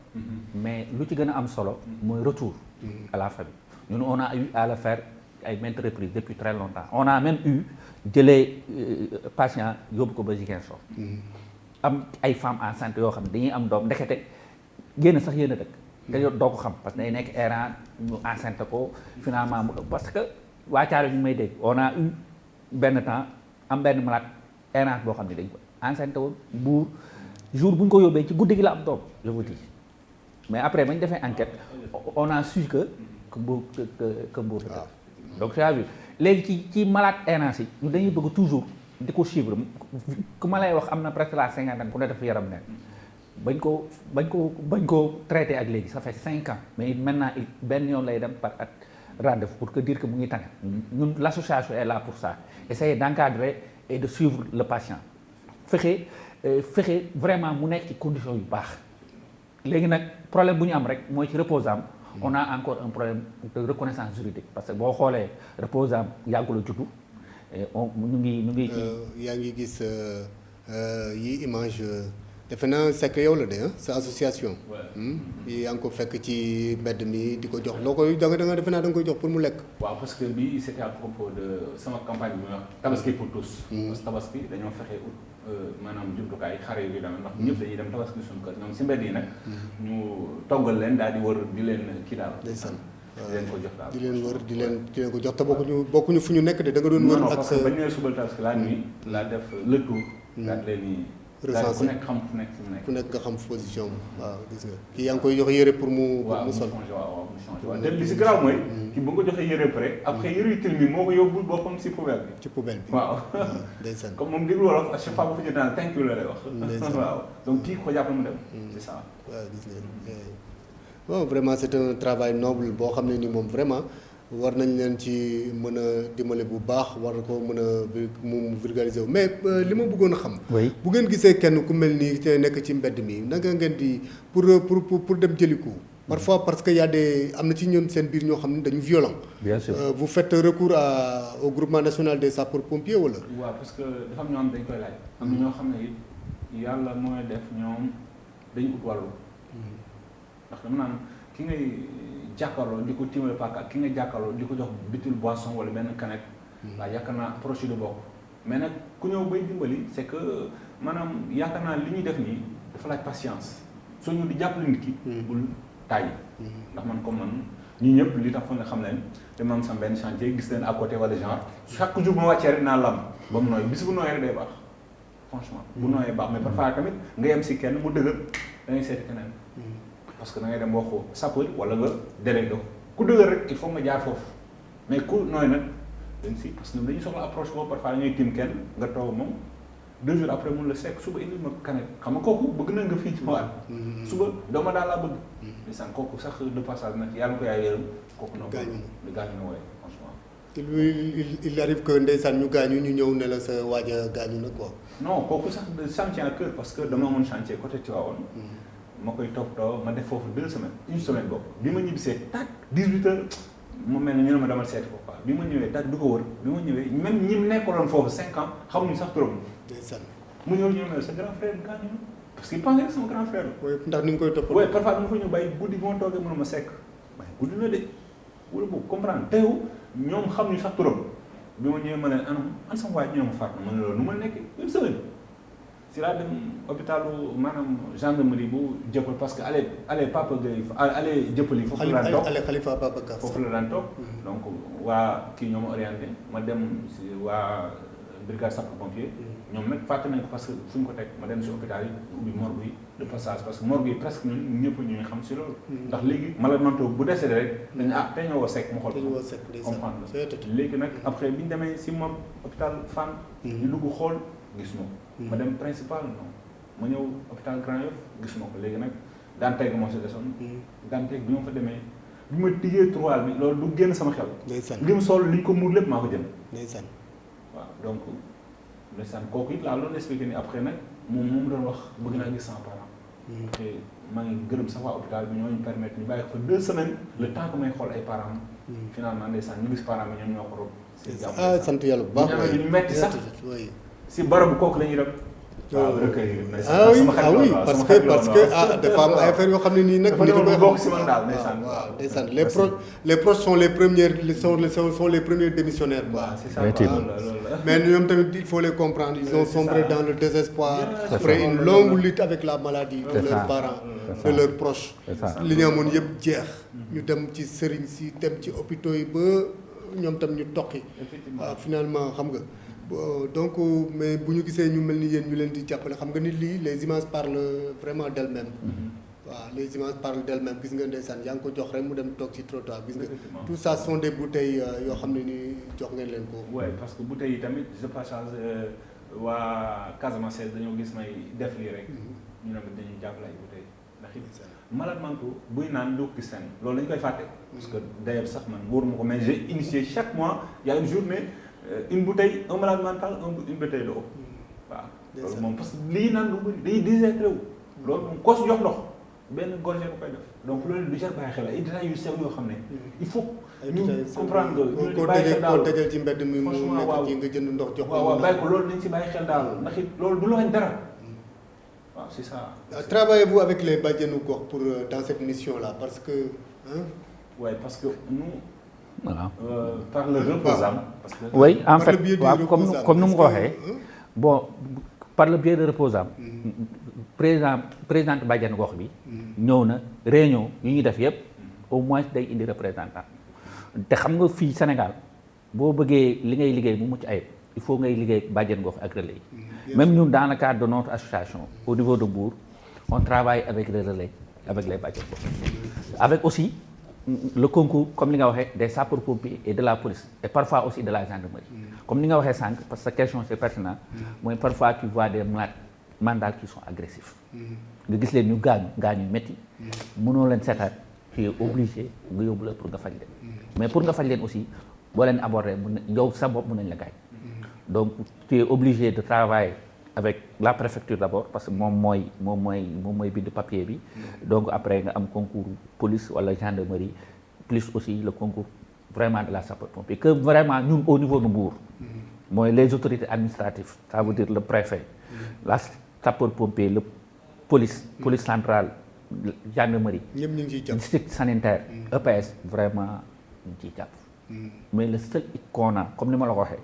mais lu ci gën a am solo. mooy retour. à la famille ñun on a eu à le faire ay maintes reprises depuis très longtemps on a même eu. jëlee patient yóbbu ko ba Ziguinchor am ay femmes enceintes yoo xam ne dañuy am doom ndekete génn sax yéen a dëkk te doo ko xam parce que day nekk errant ñu enceinte ko finalement mu parce que waa Thiaré ñu may dégg on a eu benn temps am benn malade errant boo xam ne dañ ko enceinte woon Mbour jour bu ñu ko yóbbee ci guddi gi la am doom je vous dis mais après ba ñu defee enquête on a su que Mbour donc tu as vu léegi ci malade errance yi ñu dañuy bëgg toujours di ko suivre ku ma lay wax am na presque la 50 ans ku ne dafa yaram ne bañ ko traité ak léegi ça fait 5 ans mais maintenant benn yoon lay dem par at rendez-vous pour que dire que mu ngi tane ñun l'association est là pour ça essayer d'encadrer et de suivre le patient fexe vraiment mu nekk ci conditions yu baax léegi nag problème bu ñu am rek mooy ci reposam on a encore un problème de reconnaissance juridique parce que boo xoolee reposam yàggula juddu ñu ngi ci yaa ngi gis yi image defe naa c'est que yow la de sa association yi yaa ngi ko fekk ci mbedd mi di ko jox loo koy da nga defe naa da nga koy jox pour mu lekk waaw parce que bi c'était à propos de sama campagne bi wax tabaski pour tous parce que tabaski dañoo fexe maanaam jumtukaay xare yu demee ndax ñëpp dañuy dem tabaski suñu kër ñoom si mbedd yi nag ñu toggal leen daal di wër di leen kii daal ndeysaan di leen ko jox daal di leen wër di leen ko jox te bokkuñu fu ñu nekk de da nga doon wër ak sa bañ ñëwee suba tabaski la nuit laa def le tour daal leen ni recensé ku nekk xam fu nekk fi mu nekk ku nekk nga xam position waaw gis nga kii yaa ngi koy jox yére pour mu sol waaw te li si garaaw mooy kii bu nga ko joxee yére pare après yére yu tilim bi moo ko yóbbul boppam si poubelle bi ci poubelle bi waaw ndeysaan comme moom déglu wolof à chaque fois bu fi jëndaan thank you la lay wax waaw donc kii ko jàpp mu dem c'est ça waaw gis nga bon vraiment c'est un travail noble boo xam ne ni moom vraiment war nañ leen ci mën a dimbale bu baax war ko mën a mu vulgariser wu mais li ma bëggoon a xam. bu ngeen gisee kenn ku mel nii te nekk ci mbedd mi naka ngeen di pour dem jëli ko parfois parce que y a des am na ci ñoom seen biir ñoo xam ne dañu violent. bien sûr vous faites recours au groupement national des sapeurs-pompiers wala. waaw parce que dafa am ñoo xam dañ koy laaj. am na ñoo xam ne it yàlla mooy def ñoom dañu ut wàllu. ndax dama naan ki ngay jàkkaarloo di ko tiimale paaka ak ki nga jàkkaarloo di ko jox bitul boisson wala benn canette. waaw yaakaar naa approche de bokk mais nag ku ñëw bay dimbali c'est que maanaam yaakaar naa li ñuy def nii dafa laaj patience soo ñëw di jàppale nit ki. bul tàyyi. ndax man comme man ñii ñëpp li tax fa nga xam leen te man sama benn chantier gis leen à côté wala genre chaque jour ma wàccee rek naa lam ba mu nooy bis bu nooyee rek day baax franchement. bu nooyee baax mais parfois tamit nga yem si kenn mu dëgër da ngay seeti keneen. parce que da ngay dem waxu sapeur wala nga délégué ku dëgër rek il faut nga jaar foofu mais ku nooy nag dañ si parce que dañuy soxla approche boobu parfois dañuy tiim kenn nga toog moom 2 jours après mun la sekk suba indil ma kanet xam nga kooku bëgg na nga fii ci waat suba dooma daal laa bëgg ndeysaan kooku sax de passage nag yàlla ko yaay yërëm kooku noonu gaañu na wooye franchement il arrive que ndeysaan ñu gaañu ñu ñëw ne la sa waaj a gaañu na quoi. non kooku sax chantier à cœur parce que dama amoon chantier côté Tivaouane. ma koy toppatoo ma def foofu 2 semaines une semaine boobu bi ma ñibbisee tak 18h mu mel ne ñu ne ma demal seeti ko quoi bi ma ñëwee tak du ko wër bi ma ñëwee même ñi nekkaloon foofu 5 ans xamuñu sax turam. ndeysaan mu ñëw ñu ne sa grand frère gaañu na parce que il pensait que sama grand frère la. oui ndax ni nga koy toppatoo. oui parfois dama fa ñëw bàyyi guddi bi ma toogee mënuma sekk waaye guddi na de wala boobu comprendre teew ñoom xamuñu sax turam bi ma ñëwee ma ne an sama waay ñoom faat na ma ne loolu nu ma nekk une semaine. si laa dem hôpitalu maanaam gendarmerie bu jëppal parce que allez Papa Gueye allez jëppal yi foofu la daan toog allez Khalifa Papa Ka foofu la daan toog donc waa kii ñoo ma orienté ma dem si waa brigade sapeurs-pompiers ñoom nag fàtte nañ ko parce que fu ñu ko teg ma dem si hôpital yi ubbi morgue yi de passage parce que morgue yi presque ñun ñëpp ñuy xam si loolu ndax léegi malade mentaux bu décédé rek dañu te ñoo woo sekk mu xool comprendre la léegi nag après bi ñu demee si morgue hôpital Fann ñu dugg xool gis ma ma dem principal non ma ñëw hôpital Grand Yoff gis ma ko léegi nag Dantec moo si desoon Dantec bi ma fa demee bi ma tijjee tiroir bi loolu du génn sama xel li mu sol li ñu ko muur lépp maa ko jënd ndeysaan waaw donc ndeysaan kooku it laa loolu expliqué ni après nag moom doon wax bëgg naa gis sama parent te maa ngi gërëm sax waa hôpital bi ñoo ñu permettre ñu bàyyi ko fa 2 semaines le temps que may xool ay parents finalement ndeysaan ñu gis parents bi ñoom ñoo ko rob ah sant yàlla bu baax ñu metti sax si barabu kooku la ñuy dem. waaw recueil oui parce que dafa am ay affaire yoo xam ne nii nag. dafa bokk si man daal ndeysaan. waaw ndeysaan les proches sont les premiers sont les premiers démissionnaires quoi. waaw c'est ça loolu la mais ñoom tamit il faut les comprendre ils ont sombré dans le désespoir. après une longue lutte avec la maladie. de leurs parents de leurs proches. li ñu amoon yëpp jeex. ñu dem ci sëriñ si dem ci hôpitaux yi ba ñoom tam ñu toqi. waaw finalement xam nga. donc mais bu ñu gisee ñu mel ni yéen ñu leen di jàppale xam nga ni lii les images parlent vraiment d'elles-mêmes. waaw les images parlent d'elles-mêmes gis nga ndeysaan yaa ngi ko jox rek mu dem toog ci trottoir gis nga. tout ça sont des bouteilles yoo xam ne ni jox ngeen leen ko. oui parce que bouteilles yi tamit je partage waa Casamance dañoo gis may def lii rek. ñu ne ma dañuy jàppale ay bouteilles ndax it malade mentaux buy naan du gis fenn loolu dañu koy fàtte. parce que d'ailleurs sax man wóoruma ko mais j'ai initié chaque mois y a une journée. une bouteille un malade mental une bouteille d'eau waaw loolu moom parce que lii naan lu bëri day déshydraté wu loolu moom koo si jox ndox benn gorgée bu koy def donc loolu du jar bàyyi xel ay détails yu sew yoo xam ne il faut ñu comprendre que ñu bàyyi xel daal koo dajal ci mbedd mi mu nekk ci nga jënd ndox jox ko waaw bàyyi ko loolu nañ si bàyyi xel daal ndax it loolu du la wañ dara waaw c'est ça travaillez-vous avec les bajenu gox pour dans cette mission là parce que ouais parce que nous voilà par le reposam parce que oui en fait waaw comme nu mu ko waxee bon par le biais de reposam présidente bàjjenu gox bi ñëw na réunion yu ñuy def yëpp au moins day indi représentant te xam nga fii Sénégal boo bëggee li ngay liggéey mu mucc ayib il faut ngay liggéey bàjjenu gox ak relais yi même ñun dans le cadre de notre association au niveau de Mbour on travaille avec les relais avec les bàjjenu gox avec aussi le concours comme li nga waxee des sapeurs-pompiers et de la police et parfois aussi de la gendarmerie comme ni nga waxee sànq parce que question c'est pertinent mooy parfois tu vois des mandats qui sont agressifs nga gis leen ñu gaañu métti mënoo leen seetaat tu es obligé nga yóbbu la pour nga faj leen mais pour nga faj leen aussi boo leen aborder yow sa bopp mën nañ la gaañ donc tu es obligé de travailler avec la préfecture d'abord parce que moom mooy bind papier bi donc après nga am concours police wala gendarmerie plus aussi le concours vraiment de la sapeur-pompier que vraiment ñun au niveau de Mbour mooy les autorités administratives ça veut dire le préfet la sapeur-pompier le police centrale gendarmerie district sanitaire EPS vraiment ñu ciy jàpp mais le seul hic qu'on a comme ni ma la ko waxee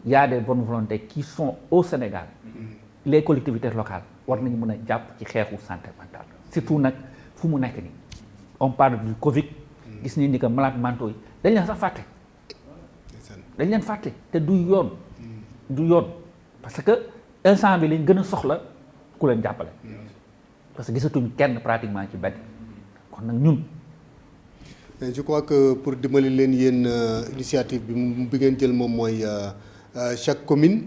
il y a des bonnes volontés qui sont au Sénégal les collectivités locales war nañu mën a jàpp ci xeexu santé mentale surtout nag fu mu nekk nii on parle du Covid gis nañ ni que malades mentaux yi dañ leen sax fàtte dañ leen fàtte te du yoon parce que instant bi lañ gën a soxla ku leen jàppale parce que gisatuñ kenn pratiquement ci benn kon nag ñun je crois que pour dimbali leen yéen initiative bi ngeen jël moom mooy chaque commune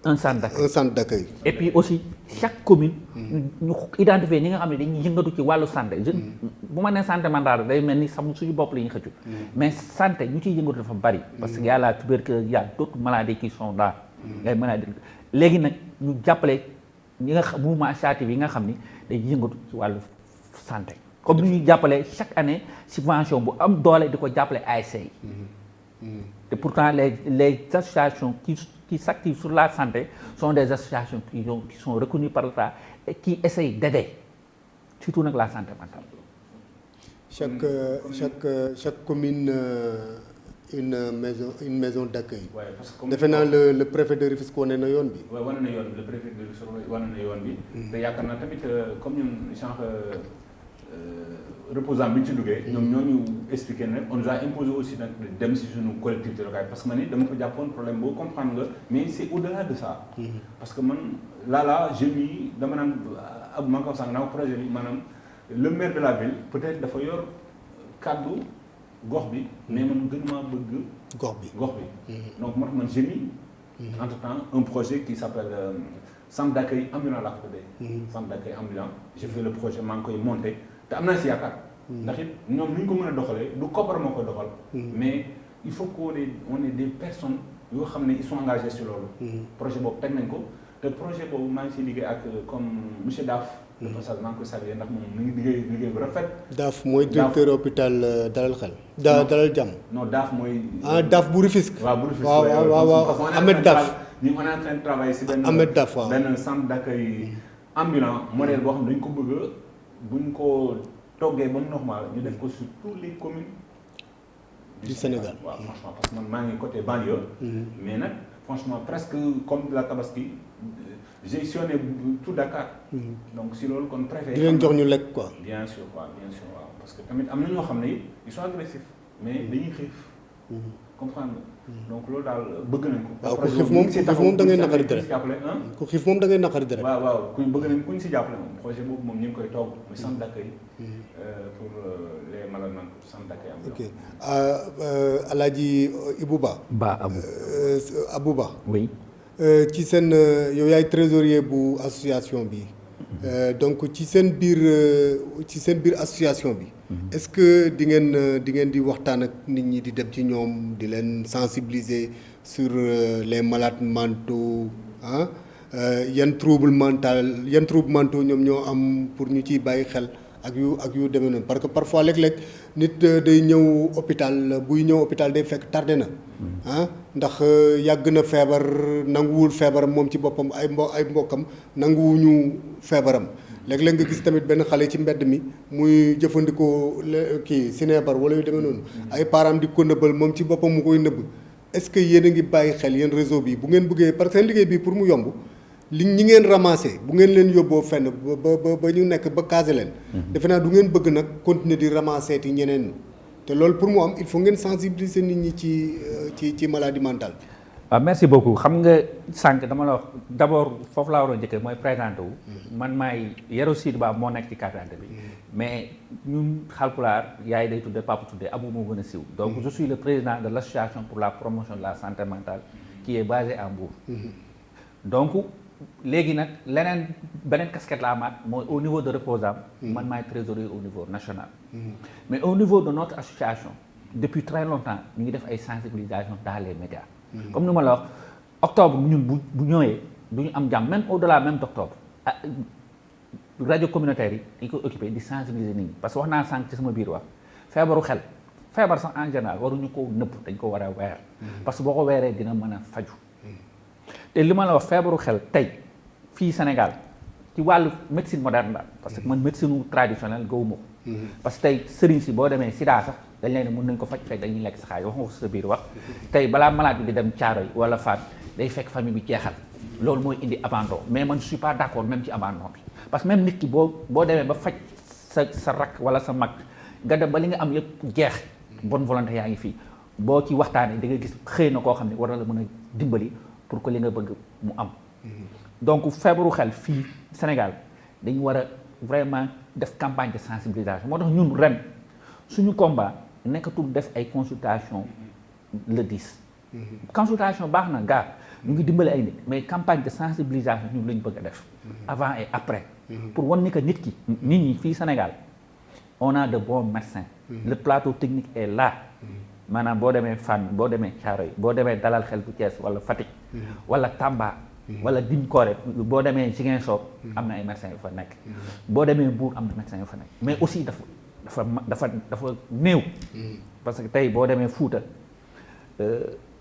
un centre d'accueil. Et puis aussi chaque commune. ñu identifier ñi nga xam ne dañuy yëngatu ci wàllu santé. bu ma nee santé mentale day mel ni sama suñu bopp la ñuy xëccu. mais santé ñu ciy yëngatu dafa bari. parce que y a la tuberculose y a d'autres maladies qui sont là. ngay maladies léegi nag ñu jàppale ñi nga xam mouvement associatif yi nga xam ni dañuy yëngatu ci wàllu santé. comme ni ñuy jàppale chaque année subvention bu am doole di ko jàppale ASC yi. Et pourtant les associations qui s'activent sur la santé sont des associations qui sont reconnues par l'État et qui essayent d'aider surtout nag la santé mentale. Chaque commune une maison d'accueil. Ouais, parce que defe naa le préfet de Rufisque wane na yoon bi. waaw wane na yoon le préfet de Rufisque wane na yoon bi. te yaakaar naa tamit comme ñun genre reposant bi ñu ci duggee. ñoom ñoo ñu expliqué ne on nous a imposé aussi nag dem si suñu collectivité locale parce que man it dama ko jàppoon problème boo comprendre nga mais c'est au-delà de ça. parce que man là jeunes yi dama naan ab maa ngi ko sànq naa ko projet bi maanaam le maire de la ville peut-être dafa yor kàddu gox bi mais man gën maa bëgg. gox bi donc moo tax man jeunes yi. entre temps un projet qui s'appelle centre d'accueil ambulant laa ko tuddee. centre d'accueil ambulant j'ai fait le projet maa ngi koy monter. te am naa si yaakaar. ndax it ñoom ni ñu ko mën a doxalee du koppar moo koy doxal. mais il faut qu'on ait des personnes yoo xam ne ils sont engagés sur loolu. projet boobu teg nañ ko te projet boobu maa ngi siy liggéey ak comme monsieur Daaf. de passage maa ngi koy saluer ndax moom mi ngi liggéey bu rafet. Daaf mooy directeur hôpital Dalal Xel. Dalal Jàmm. non Daaf mooy. Daaf bu Rufisque. waaw bu Rufisque waaw Ahmed Daaf. ñu on est en train de travailler si benn. Ahmed Daaf waaw benn centre d'accueil ambulant modèle boo xam ne dañ ko bëgg buñ ko toggee ba normal ñu def ko sur toutes les communes du Sénégal. waaw franchement parce que man maa ngi côté banlieue. mais nag franchement presque comme la Tabaski j'ai sillonné tout Dakar. donc si loolu kon préfet. di leen jox ñu lekk quoi. bien sûr waaw parce que tamit am na ñoo xam ne ils sont agressifs mais dañuy xiif. comprendre donc loolu daal bëgg nañ ko. waaw ku xiif moom da ngay naqari deret. ku xiif moom da ngay naqari deret. waaw ku bëgg nañ ku ñu si jàppale moom projet boobu moom ñu ngi koy toog muy centre d'accueil pour les malades mentaux centre d'accueil am. ok Alaaji Ibou Ba. Abou Ba. oui. ci seen yow yaay trésorier bu association bi. donc ci seen biir association bi. est-ce que di ngeen di waxtaan ak nit ñi di dem ci ñoom di leen sensibiliser sur les malades mentaux yan trouble mentaux ñoom ñoo am pour ñu ciy bàyyi xel ak yu demee noonu parce que parfois léeg-léeg nit day ñëw hôpital buy ñëw hôpital day fekk tardé na. ndax yàgg na feebar nanguwul feebaram moom ci boppam ay mbokkam nanguwuñu feebaram. léeg-léeg nga gis tamit benn xale ci mbedd mi muy jëfandikoo sinébar wala yu demee noonu. ay parents di ko nëbbal moom ci boppam mu koy nëbb. est-ce que yéen a ngi bàyyi xel yéen réseau bi bu ngeen bëggee parce que seen liggéey bi pour mu yomb ñi ngeen ramassé bu ngeen leen yóbboo fenn ba ñu nekk ba casé leen. defe naa du ngeen bëgg nag continuer di ramasser ti ñeneen te loolu pour mu am il faut ngeen sensibiliser nit ñi ci maladie mentale. waaw merci beaucoup xam nga sànq dama la wax d'abord foofu laa waroon njëkkee mooy présenté wu. man maay Yero Sidou Ba moo nekk ci carte d'identité bi. mais ñun Haalpulaar yaay day tuddee papa tuddee Abou moo gën a siiw. donc je suis le président de l'association pour la promotion de la santé mentale qui est basée à Mbour. donc léegi nag beneen casquette la amaat mooy au niveau de Reposam. man maay trésorier au niveau national. mais au niveau de notre association depuis très longtemps ñu ngi def ay sensibilisation dans les médias. comme ni ma la wax octobre ñun bu ñëwee du ñu am jàmm même au-delà même d'octobre rajo communautaire yi dañ koy occupé di sensibiliser nit ñi parce que wax naa sànq ci sama biir wax feebaru xel feebar sax en général waruñu ko nëbb dañ ko war a weer parce que boo ko weeree dina mën a faju te li ma la wax feebaru xel tey fii Sénégal ci wàllu médecine moderne daal parce que man médecine traditionnelle gawuma ko parce que tey sëriñ si boo demee sida sax dañ leen ne mën nañ ko faj fekk dañuy lekk sa xaay wax nga ko sa biir wax tey balaa malade bi di dem Thiaroye wala Fann day fekk famille bi jeexal loolu mooy indi abandon mais man je suis pas d'accord même ci abandon bi parce que même nit ki boo demee ba faj sa rakk wala sa mag nga dem ba li nga am yëpp jeex bonne volonté yaa ngi fii boo ci waxtaanee da nga gis xëy na koo xam ne war na la mën a dimbali pour que li nga bëgg mu am donc feebaru xel fii Sénégal dañu war a vraiment def campagne de sensibilisation moo tax ñun ren suñu combat nekkatul def ay consultation le 10 consultation baax na gaa ñu ngi dimbale ay nit mais campagne de sensibilisation ñun lañ bëgg a def avant et après pour wan ni que nit ñi fii Sénégal on a de bons médecins le plateau technique est là maanaam boo demee Fann boo demee Thiaroye boo demee Dalal Xel bu Thiès wala Fatick wala Tamba wala Dimkore boo demee Ziguinchor am na ay médecins yu fa nekk boo demee Mbour am na médecins yu fa nekk mais aussi dafa néew parce que tey boo demee Fouta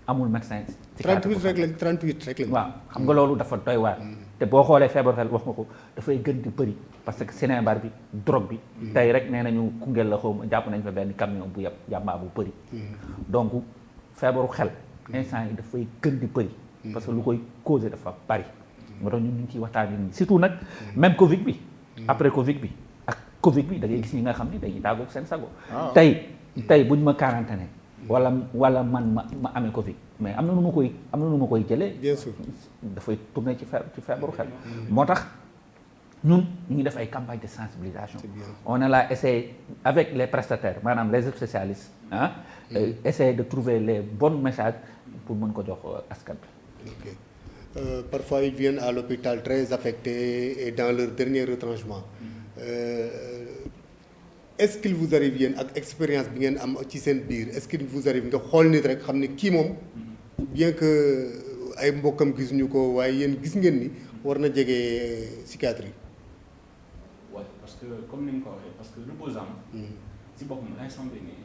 amul médecin 38 rek lañ waaw xam nga loolu dafa doy waar te boo xoolee feebar xel wax nga ko dafay gën di bëri parce que Sénébar bi drogue bi tey rek nee nañu Koungheul la xaw ma jàpp nañ fa benn camion bu yeb yàmbaa bu bëri donc feebaru xel instant yi dafay gën di bëri parce que lu koy causé dafa bëri moo tax ñun ñu ngi ciy waxtaan nit ñi surtout nag même Covid bi après Covid bi ak Covid bi da ngay gis ñi nga xam ni dañuy tàggoog seen sago tey buñ ma quarantaine wala man ma amee Covid mais am na nu ma koy jëlee. bien sûr dafay tourner ci feebaru xel. moo tax ñun ñu ngi def ay campagne de sensibilisation. on a là essayé avec les prestataires maanaam les spécialistes essayer de trouver les bons messages pour mën ko jox askan bi. Ok. Parfois ils viennent à l'hôpital très affectés et dans leur dernier retranchement. Est-ce qu'il vous arrive yéen ak expérience bi ngeen am ci seen biir est-ce qu'il vous arrive nga xool nit rek xam ne kii moom bien que ay mbokkam gisuñu ko waaye yéen gis ngeen ni war na jege psychiatrie. waaw parce que comme ni nga ko waxee parce que reposant si boppam instant bi nii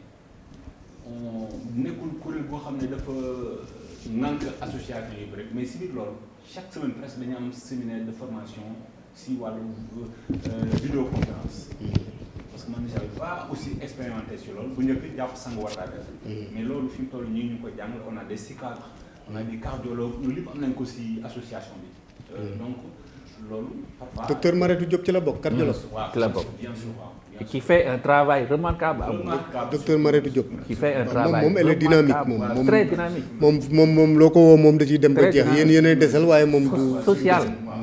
on nekkul kuréel boo xam ne dafa manque association yi rek mais si biir loolu chaque semaine presque dañu am séminaire de formation si wàllu vidéoconférence. parce que man j'avais pas aussi expérimenté sur loolu bu njëkk jàpp sang war daa def mais loolu fi mu toll nii ñu ngi koy jàngal on a des psychiatres on a des cardiologues loolu lépp am nañ ko si association bi donc loolu parfois docteur Mariétou Diop ci la bokk cardiologue ci la bokk bien sûr waaw qui fait un travail remarquable docteur Mariétou Diop qui fait un travail moom elle est dynamique moom très dynamique moom loo ko woo moom da ciy dem ba jeex yéenay desal waaye moom du social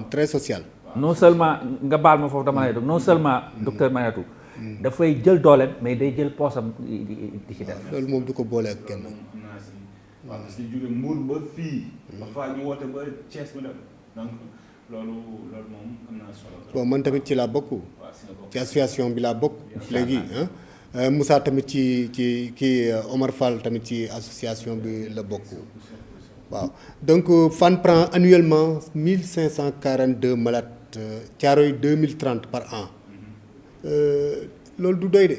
très social non seulement nga baal ma foofu dama lay dog non seulement docteur Mariétou dafay jël dooleem mais day jël poosam di ci def. loolu moom du ko boole ak kenn. am naa si waaw parce que jóge Mbour ba fii. parfois ñu woote ba Thiès mu dem donc loolu moom am naa solo. bon man tamit ci laa bokk. ci association bi laa bokk. léegi Moussa tamit ci kii Omar Fall tamit ci association bi la bokk. waaw donc Fann prend annuellement 1542 malades Thiaroye 2030 par an. loolu du doy de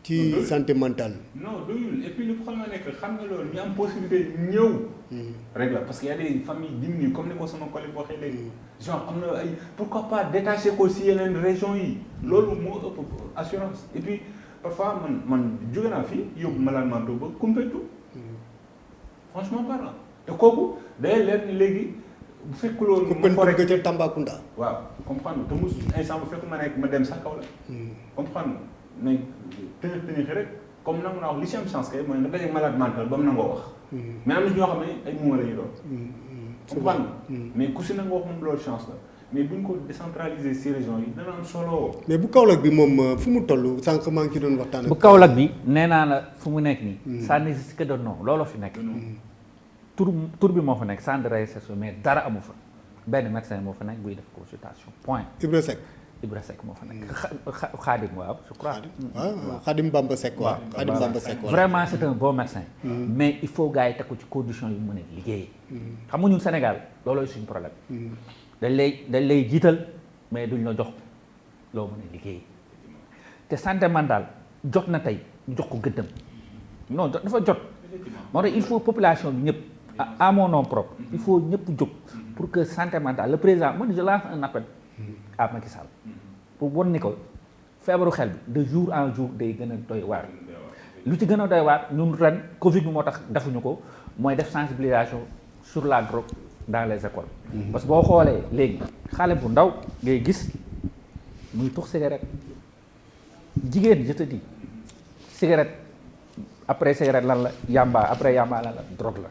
ci santé mentale. non doyul et puis le problème nekk xam nga loolu ñu am possibilité ñëw. rek la parce que y a des familles diminuées comme ni ko sama collègue waxee léegi. genre am na ay pourquoi pas détacher ko si yeneen régions yi. loolu moo ëpp assurance et puis parfois man jóge naa fii yóbbu malade mental ba Koumpentoum. franchement parlant te kooku day leer ni léegi. bu fekkul woon ma foree ca Tambacounda. waaw comprendre te mus instant bu fekk ma nekk ma dem sax kaw la. comprendre mais tënk rek comme nangu naa wax li si am chance kay mooy nga daje malade mental ba mu nangoo wax. mais am na ñoo xam ne ay mots la ñu doon. comprendre mais ku si nangoo wax moom loolu chance la mais buñ ko décentraliser si régions yi dana am solo. mais bu Kaolack bi moom fu mu toll sànq maa ngi ci doon waxtaan. bu Kaolack bi nee naa la fu mu nekk nii. ça n'existe que de nom looloo fi nekk. tur bi moo fa nekk centre de réinsertion mais dara amu fa benn médecin moo fa nekk buy def consultation point. Ibra Seck moo fa nekk. Khadim waaw je crois. waaw Khadim Bamba Seck waaw. Khadim Bamba Seck vraiment c'est un bon médecin. mais il faut gars yi teg ko ci condition yu mën a liggéey. xam nga ñun Sénégal loolooy suñu problème. dañ lay jiital mais duñ la jox loo mën a liggéey te santé mentale jot na tey ñu jox ko gëddam non dafa jot. moo tax il faut population bi ñëpp. à mon nom propre il faut ñëpp jóg pour que santé mentale le président man je lance un appel à Macky Sall pour won ni ko feebaru xel bi de jour en jour day gën a doy waar lu ci gën a doy waar ñun ren Covid bi moo tax defuñu ko mooy def sensibilisation sur la drogue dans les écoles parce que boo xoolee léegi xale bu ndaw ngay gis muy tux cigarette jigéen je te dis cigarette après cigarette lan la yamba après yamba lan la drogue la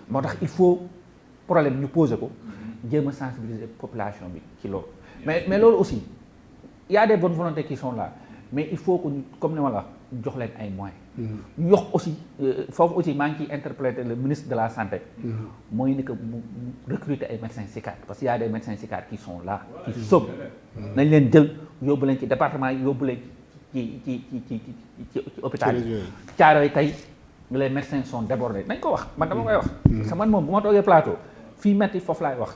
moo tax il faut problème ñu poser ko jéem a sensibiliser population bi ci loolu mais loolu aussi y a des bonnes volontés qui sont là mais il faut que ñu comme ni ma la wax jox leen ay moyens ñu yox aussi foofu aussi maa ngi ciy interpellé le ministre de la santé. mooy ni que mu recruter ay médecins psychiatres parce que y a des médecins psychiatres qui sont là qui sautent. nañ leen jël yóbbu leen ci département yi yóbbu leen ci hôpital yi. Thiaroye tey les médecins sont débordés nañ ko wax man dama koy wax. parce que man moom bu ma toogee plateau fii metti foofu laay wax.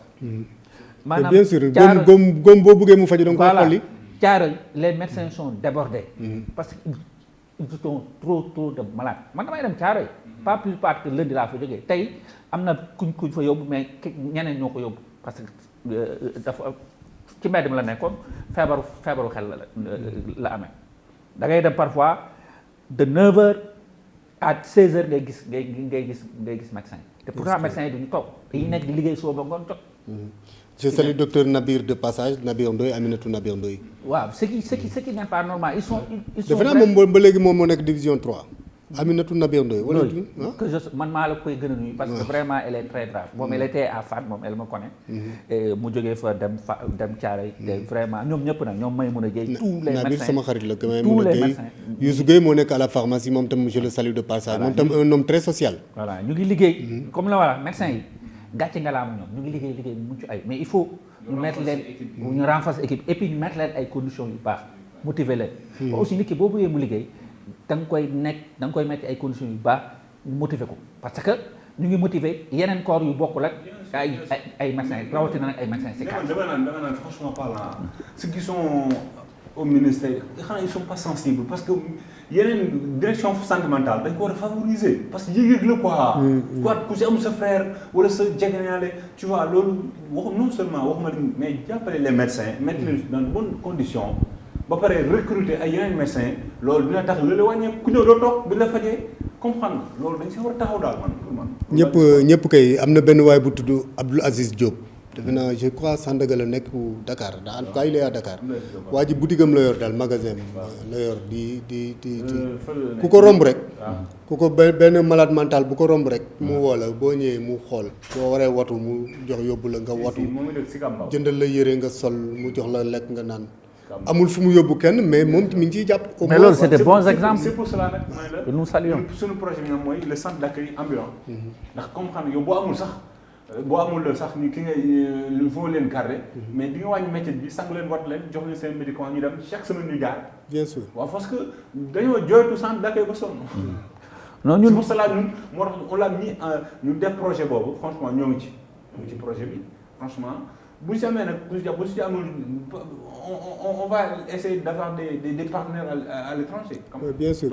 maanaam bien sûr góom boo bëggee mu faju da nga ko xolli. Thiaroye les médecins sont débordés. parce que ils sont trop de malades man damay dem Thiaroye. pas plus tard que lundi laa fa jógee tey am na kuñ fa yóbbu mais ñeneen ñoo ko yóbbu parce que dafa ci mbedd mi la nekkoon feebaru xel la amee. da ngay dem parfois de 9h à 16h ngay gis médecin te pourtant médecin yi duñu toog dañuy nekk di liggéey suba ba ngoon jot. Je salue docteur Nabir de passage Nabir Ndoye Aminatou Nabir Ndoye. waaw ce qui n'est pas normal ils sont. defe naa moom ba léegi moom moo nekk division 3. Aminatou Nabir Ndoye. wala que man maa la koy gën a nuyu parce que vraiment elle est très grave moom elle était à Fann moom elle me connaît. mu jógee fa dem Thiaroye vraiment ñoom ñëpp nag ñoom may mun a jëy tous les médecins Nabir sama xarit la may mun a jëy Youssou Gueye moo nekk à la pharmacie moom tam je le salue de passage moom tam un homme très social. voilà ñu ngi liggéey comme la voilà médecins yi. gàcce nga laa ma ñoom ñu ngi liggéey bu mucc ay mais il faut ñu mettre leen ñu renforcer équipe et puis ñu mettre leen ay conditions yu baax motiver leen ba aussi nit ki boo bëggee mu liggéey da nga koy mettre ay conditions yu baax motiver ko parce que ñu ngi motiver yeneen corps yu bokkul ak ay médecins rawatina nag ay médecins si cadre. dama naan franchement parlant ceux qui sont au ministère xanaa ils sont pas sensibles parce que yeneen direction santé mentale dañ ko war a favoriser parce que yëg-yëg la quoi. ku si am sa frère wala sa jegeñaale tu vois loolu non seulement waxuma mais jàppale les médecins mettre leen dans de bonnes conditions ba pare recruter ay yeneen médecins loolu dina tax loolu wàññeeku ku ñëw doo toog bi la fajee comprendre loolu dañ si war a taxaw daal man. ñëpp kay am na benn waay bu tudd Abdoul Aziz Diop. defe naa je crois Sandaga la nekk Dakar en tout cas il est à Dakar waa ji boutique am la yor daal magasin la yor di ku ko romb rek ku ko benn malade mental bu ko romb rek mu woo la boo ñëwee mu xool boo waree watu mu jox yóbbu la nga watu jëndal la yére nga sol mu jox la lekk nga naan amul fu mu yóbbu kenn mais moom mi ngi ciy jàpp. mais loolu c'est de bons exemples. c'est pour cela nag nous saluons suñu projet bi mooy le centre d'accueil ambulant ndax comme xam ne yow boo amul sax ni ki nga il faut leen garder mais di nga wàññi métier bi sang leen wat leen jox leen seen médicament ñu dem chaque semaine ñu jaar. bien sûr waaw parce que dañoo jooytu centre d'accueil ba sonn. non ñun pour cela ñun moo tax on l'a mis ñu def projet boobu franchement ñoo ngi ci projet bi franchement bu si amee nag bu si amul on va essayer d'avoir des partenaires à l'étranger. bien sûr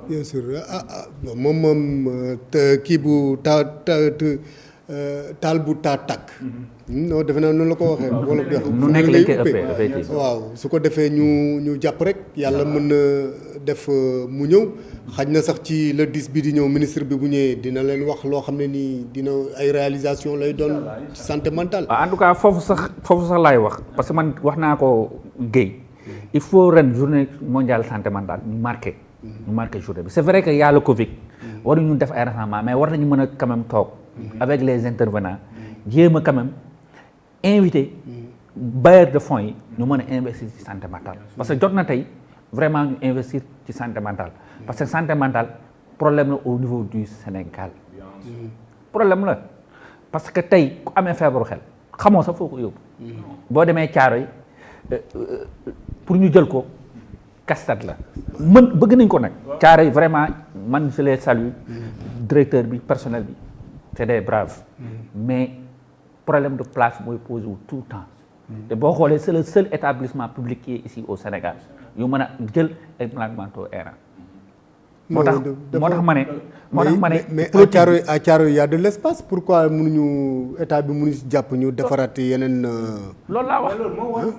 bien sûr moom kii bu taal bu taa tàkk. non defe naa noonu la ko waxee. wala nu nekk lañ koy ëppee waaw su ko defee ñu jàpp rek yàlla mën na def mu ñëw xaj na sax ci le 10 bi di ñëw ministre bi bu ñëwee dina leen wax loo xam ne nii dina ay réalisation lay doon santé mentale. en tout cas foofu sax laay wax parce que man wax naa ko Guèye il faut ren journée mondiale santé mentale ñu marqué journée bi c'est vrai que y a le Covid waruñu def ay rassemblement mais war nañu mën a quand même toog avec les intervenants jéem a quand même invité bailleurs de fonds yi ñu mën a investir ci santé mentale parce que jot na tey vraiment ñu investir ci santé mentale parce que santé mentale problème la au niveau du Sénégal problème la parce que tey ku amee feebaru xel xamoo sax foo ko yóbbu boo demee Thiaroye pour ñu jël ko casse-tête la bëgg nañ ko nag Thiaroye vraiment man je les salue directeur bi personnel bi c'est des braves mais problème de place mooy posé wu tout le temps te boo xoolee c'est le seul établissement public qui est ici au Sénégal yu mën a jël ay malades mentaux errants moo tax ma ne mais à Thiaroye y a de l'espace pourquoi mënuñu état bi mënu si jàpp ñu defaraat yeneen loolu laa wax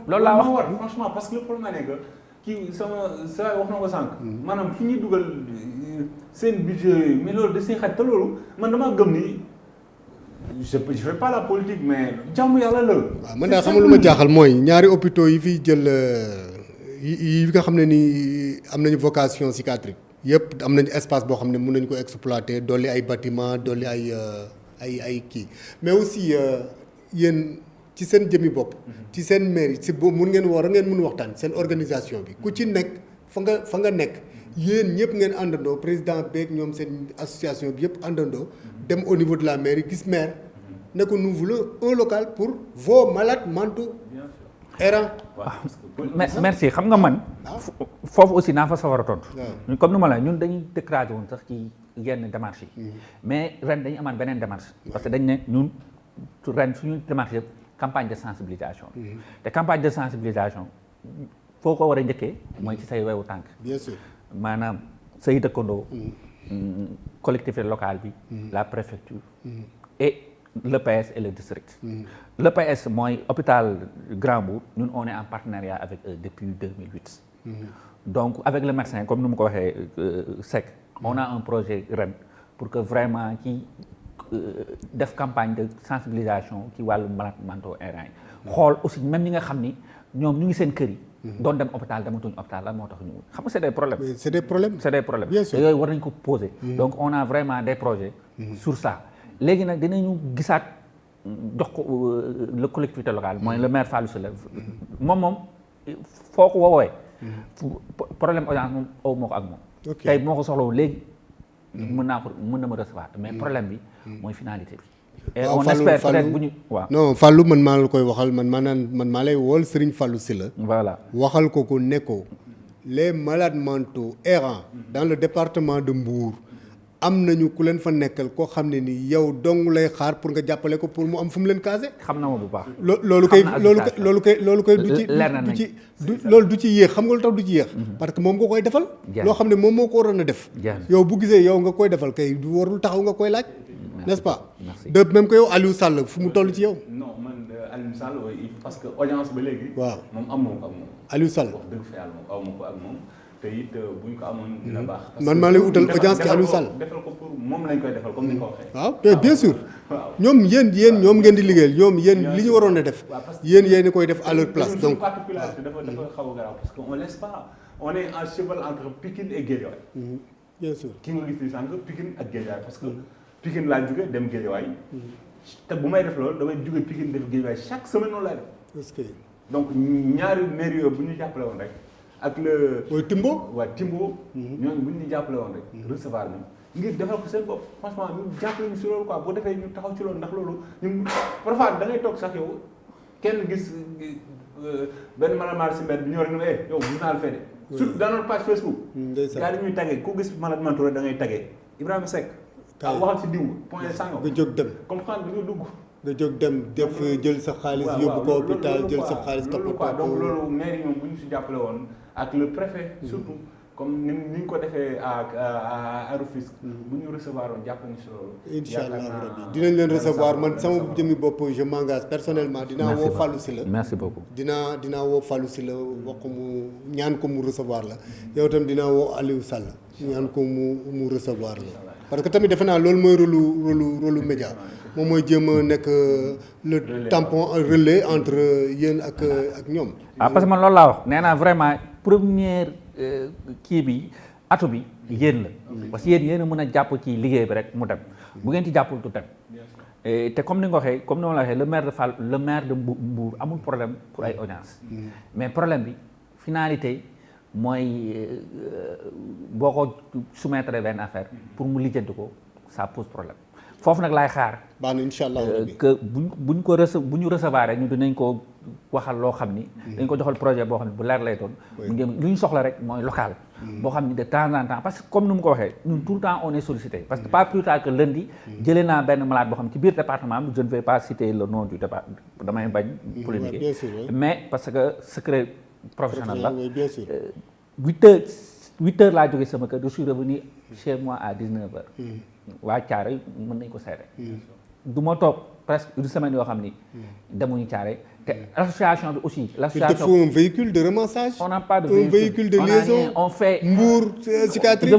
loolu laa wax franchement parce que le problème est que kii sa wax na ko sànq maanaam fi ñuy dugal seen budget mais loolu da see xaj te loolu man damaa gëm ni je fais pas la politique mais jàmm yàlla la. waaw man daa xam lu ma jaaxal mooy ñaari hôpitaux yi fiy jël yi nga xam ne nii am nañu vocation psychiatrique yëpp am nañu espace boo xam ne mën nañu ko exploiter dolli ay bâtiment dolli ay kii mais aussi yéen ci seen jëmmi bopp. ci seen mairie si boobu mun ngeen war a ngeen mun waxtaan seen organisation bi ku ci nekk fa nga nekk yéen ñëpp ngeen àndandoo président beeg ñoom seen association bi yëpp àndandoo dem au niveau de la mairie gis maire ne ko nous voulons un local pour vos malades mentaux errants. merci xam nga man. foofu aussi naa fa sawar a tontu. comme ni ma la ñun dañuy déclaré woon sax ci yenn démarches yi. mais ren dañu amaat beneen démarche. parce que dañ ne ñun ren suñu démarche yëpp campagne de sensibilisation. te campagne de sensibilisation foo ko war a njëkkee mooy ci say wewu tànk. bien sûr maanaam say dëkkandoo. collectivité locale bi. la préfecture. et l'EPS et le district. L'EPS mooy hôpital Grand Mbour ñun on est en partenariat avec eux depuis 2008. donc avec le médecin comme ni mu ko waxee Seck on a un projet ren pour que vraiment ci def campagne de sensibilisation ci wàllu malades mentaux errants yi. xool aussi même ñi nga xam ni ñoom ñu ngi seen kër yi. doon dem hôpital dematuñu hôpital lan moo tax ñu xam nga c'est des problèmes. c'est des problèmes. c'est des problèmes. bien sûr te yooyu war nañ ko poser. donc on a vraiment des projets. sur ça léegi nag dinañu gisaat jox ko le collectivité locale mooy le maire Fallou Sylla moom foo ko woowee. problème audience moom aw moo ko ak moom. tey moo ko soxla woon léegi. mën na ma recevoir mais problème bi mooy finalité bi. et on espère peut-être bu ñu waaw. non Fallou man maa la koy waxal man maa lay wool Serigne Fallou Sylla. voilà waxal ko ne ko les malades mentaux errants dans le département de Mbour am nañu ku leen fa nekkal koo xam ne ni yow dong lay xaar pour nga jàppale ko pour mu am fu mu leen casé. xam na ma bu baax. loolu koy du ci yéex xam nga lu tax du ci yéex. parce que moom nga koy defal. loo xam ne moom moo ko waroon a def. yow bu gisee yow nga koy defal kay du warul taxaw nga koy laaj. n'est-ce pas. de même que yow Aliou Sall fu mu toll ci yow. non man Aliou Sall parce que audience ba léegi. waaw moom amoo ko ak moom. Aliou Sall wax dëgg fa yàlla moom aw ma ko ak moom. te it bu ñu ko amoon dina baax. man maa lay utal audience ci Aliou Sall. defal ko pour moom lañ koy defal comme ni nga ko waxee. waaw te bien sûr. ñoom ñoom ngeen di liggéeyal ñoom yéen li ñu waroon a def. yéen a koy def à leur place donc. particularité dafa xaw a garaaw parce que on laisse pas on est en cheval entre Pikine et Guédiawaye. bien sûr ki nga gis ni sànq Pikine ak Guédiawaye parce que Pikine laa jóge dem Guédiawaye. te bu may def loolu damay jóge Pikine def Guédiawaye chaque semaine noonu laay def. est-ce que. donc ñaari maire yooyu bu ñu jàppale woon rek. ak le. mooy Timbo. waaw Timbo. ñooñu bu ñu jàppale woon rek. recevoir ñu ngir defal ko seen bopp franchement ñu jàppale ñu si loolu quoi boo defee ñu taxaw ci loolu ndax loolu ñun parfois da ngay toog sax yow kenn gis benn malade si mbedd bi ñëw rek ne yow gis naa la fee de. surtout dans notre page Facebook. ndeysaan gars yi ñuy taggee ku gis malade mental da ngay taggee Ibrahima Seck. kaay waxal si diw point sangam. nga jóg dem comme xam nga dugg. nga jóg dem def jël sa xaalis yóbbu ko hôpital jël sa xaalis topp quoi donc loolu maire yi moom bu ñu si jàppale woon ak le préfet surtout comme ni ñu ko defee à Rufisque bu ñu recevoir woon jàpp nañu si loolu incha allah rabbi dinañ leen recevoir man sama jëmmi bopp je m'engage personnellement dinaa woo Fallou Sylla merci beaucoup dinaa woo Fallou Sylla wax ko mu ñaan ko mu recevoir la yow itam dinaa woo Aliou Sall ñaan ko mu recevoir la parce que tamit defe naa loolu mooy rôle média moom mooy jéem a nekk le tampon relais entre yéen ak ñoom. parce que man loolu laa wax nee naa vraiment première kii bi atu bi yéen la. parce que yéen a mën a jàpp ci liggéey bi rek mu dem bu ngeen ci jàppul du dem. te comme ni nga waxee comme ni ma la waxee le maire de Mbour amul problème pour ay audience mais problème bi finalité mooy boo ko soumettre benn affaire pour mu lijjanti ko ça pose problème. foofu nag laay xaar. baax na incha allah que bu ñu recevoir rek ñu dinañ ko waxal loo xam ni. dañ ko joxal projet boo xam ne bu leer lay doon. lu ñu soxla rek mooy local. boo xam ni de temps en temps parce que comme ni mu ko waxee ñun tout le temps on est sollicité. parce que pas plus tard que lundi. jëlee naa benn malade boo xam ne ci biir département bi je ne vais pas citer le nom du département damay bañ. polémique mais parce que secret professionnel la. 8 heures laa jógee sama kër je suis revenu chez moi à 19 heures. waa Thiaroye mën nañ ko seede. du ma toog presque une semaine yoo xam ni. demuñu Thiaroye te l'association bi aussi. l'association il te faut un véhicule de ramassage. on n'a pas de véhicule de liaison on fait Mbour psychiatrie.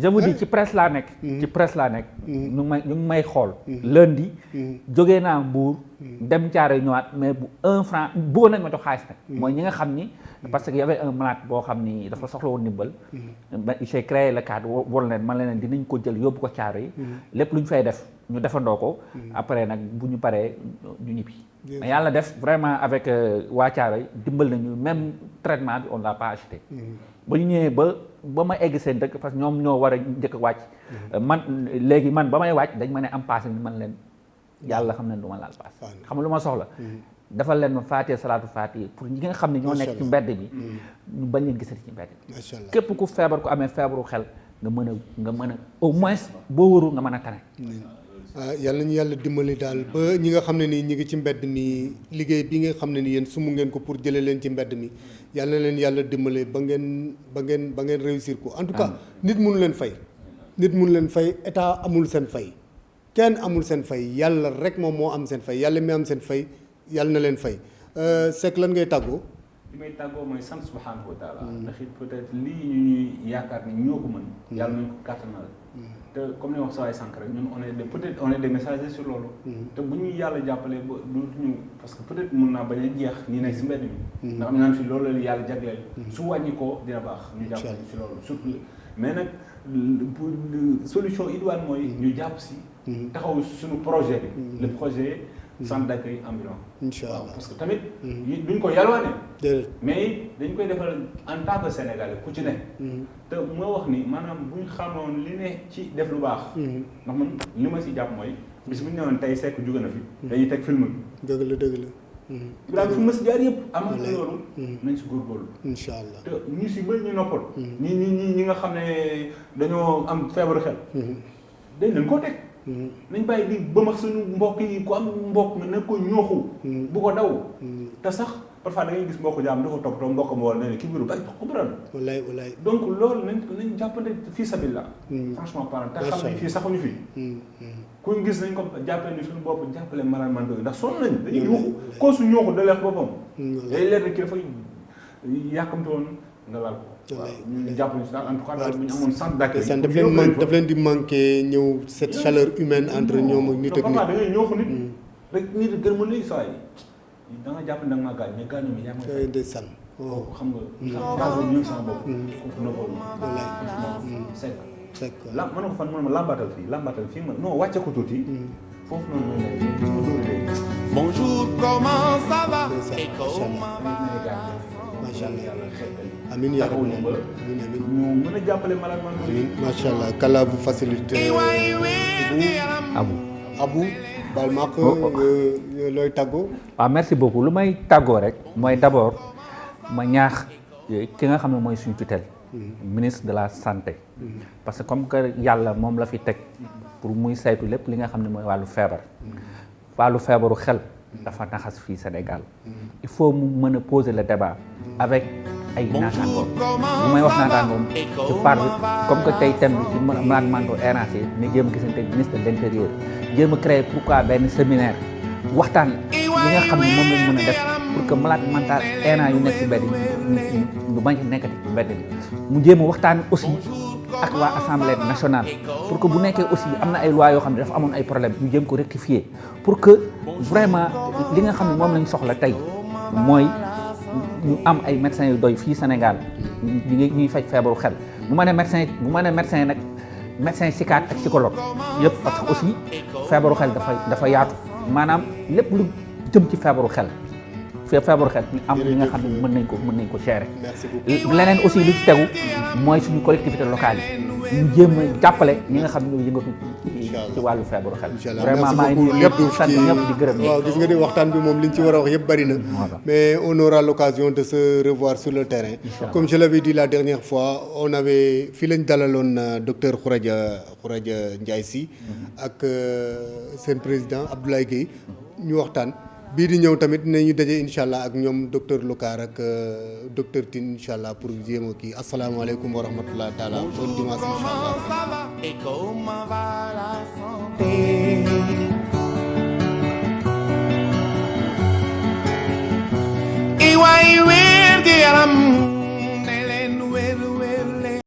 je vous dis ci presse laa nekk. ñu ngi may xool. lundi. jógee naa Mbour. dem Thiaroye ñëwaat mais bu 1 franc bëggoon nañ ma jox xaalis nag. mooy ñi nga xam ni. parce que y avait un malade boo xam ni dafa soxla woon ndimbal. j'ai créé le cadre wol leen man leen dinañ ko jël yóbbu ko Thiaroye yi. lépp lu ñu fay def ñu defandoo ko. après nag bu ñu paree ñu ñibbi. mais yàlla def vraiment avec waa Thiaroye dimbal nañu même traitement bi on l'a pas acheté. ba ñu ñëwee ba ma egg seen dëkk parce que ñoom ñoo war a njëkk a wàcc. man léegi man ba may wàcc dañ ma ne am paas ni man leen yàlla xam ne du ma laal paas. xam nga lu ma soxla. defal leen ma faatiha salaatu faatiha pour ñi nga xam ne ñoo nekk ci mbedd bi. ñu bañ leen gisati ci mbedd bi. macha allah képp ku feebar ku amee feebaru xel nga mën a au moins boo wóorul nga mën a tane. yàlla nañu yàlla dimbali daal ba ñi nga xam ne nii ñi ngi ci mbedd mi liggéey bi nga xam ne ni yéen sumu ngeen ko pour jëlee leen ci mbedd mi yàlla na leen yàlla dimbali ba ngeen réussir ko en tout cas nit mënu leen fay. nit mënu leen fay état amul seen fay kenn amul seen fay yàlla rek moom moo am seen fay yàlla mi am seen fay yàlla na leen fay Seck lan ngay tàggoo. li may tàggoo mooy sant subhanahu wa taala ndax it peut-être lii ñu ñuy yaakaar ni ñoo ko mën yàlla nañ ko kàttanal te comme ni wax sa waay sànq rek ñun on est peut-être on est des messagers sur loolu te bu ñuy yàlla jàppalee ba dootuñu parce que peut-être mun naa bañ a jeex ñi nekk si mbedd mi ndax am naan fi loolu la yàlla jagleel su wàññi ko dina baax ñu jàppale si loolu surtout mais nag pour solution idoine mooy ñu jàpp si taxaw suñu projet bi le projet centre d'accueil ambulant. Incha allah parce que tamit. duñ ko yalwaane. mais dañ koy defal en tant que sénégalais ku ci ne. te moo wax ni maanaam buñ xamoon li ne ci def lu baax. ndax man li ma si jàpp mooy bis bu ñu ñëwoon tey Seck jóge na fi. dañuy teg film bi. dëgg la. Ibrahima fi ma si jaar yëpp. amal na loolu. nañ si góorgóorlu. incha allah te ñu si bëri ñu noppal. ñi nga xam ne dañoo am feebaru xel. dañ leen koo teg. nañ bàyyi di bëmax suñu mbokk yi ku am mbokk nga ne ko ñooxu bu ko daw te sax parfois da ngay gis mbokk jaam dafa toppatoo mbokk ma wala ne ki biiru bàyyi ko bëral wallaay donc loolu nañ jàppante fii sabilillah franchement parlant te xam ne fii saxuñu fii kuñ gis nañ ko jàppale ni suñu bopp jàppale malade mental ndax sonn nañ dañuy ñooxu koo su ñooxu da leex boppam day leer ne ki dafay yàkkamte woon nga laal ko waaw ñu jàppale si daal en tout cas daal bu ñu amoon centre d'accueil daf leen di manqué ñëw cette chaleur humaine entre ñoom ak nit ak nit da ngay ñëw ko nit rek nit gën ma léegi saa yi da nga jàpp ne da nga maa gaañ mais gaañoo mi yaa ngi ndeysaan xam nga phase ñëw sama bopp foofu na ko Seck la mën na ko fan mën ma lambaatal fii ma non wàcce ko tuuti foofu noonu mooy la bonjour comment ça va et comment va macha allah amiin yaa rabbal aalamiin amiin ñu mën a jàppale malade man amiin macha allah kala bu facilité Abou baal ma ko looy tàggoo. waaw merci beaucoup lu may tàggoo rek mooy d'abord ma ñaax ki nga xam ne mooy suñu tutelle ministre de la santé parce que comme que yàlla moom la fi teg pour muy saytu lépp li nga xam ne mooy wàllu feebaru xel dafa naxas fii Sénégal il faut mu mën a poser le débat avec ay naataangoom bu may wax naataangoom je parle comme que tey thème bi ci malade mental errance ni jéem a gisante ministre de l'intérieur jéem a créer pourquoi benn séminaire waxtaan li nga xam ne moom lañ mën a def pour que malade mental errant yu nekk ci mbedd ñu bañ a nekkati ci mbedd bi mu jéem a waxtaan aussi ak waa assemblée nationale pour que bu nekkee aussi am na ay lois yoo xam ne dafa amoon ay problème ñu jéem ko rectifier pour que vraiment li nga xam ne moom lañ soxla tey mooy ñu am ay médecins yu doy fii Sénégal ñuy faj feebaru xel bu ma nee médecin nag médecin psychiatre ak psychologue yëpp parce que aussi feebaru xel dafa yaatu maanaam lépp lu jëm ci feebaru xel ñu am li nga xam ne mën nañ ko gérer leneen aussi lu ci tegu mooy suñu collectivité locale yi ñu jéem a jàppale ñi nga xam ne ñoo yëngatu ci wàllu feebaru xel vraiment maa ngi nuyu ñëpp sant ñëpp di gërëm waaw gis nga ni waxtaan bi moom liñ ci war a wax yëpp bari na mais on aura l'occasion de se revoir sur le terrain comme je l'avais dit la dernière fois on avait fii lañ dalaloon docteur Khouradia Ndiaye Sy ak seen président Abdoulaye Guèye ñu waxtaan bii di ñëw tamit nañu daje incha allah ak ñoom docteur Locar ak docteur Tine incha allah pour jéem a kii asalaamaaleykum wa rahmatulah taala bon dimanche incha allah. Et comment va la santé? Et waay wér gi yaram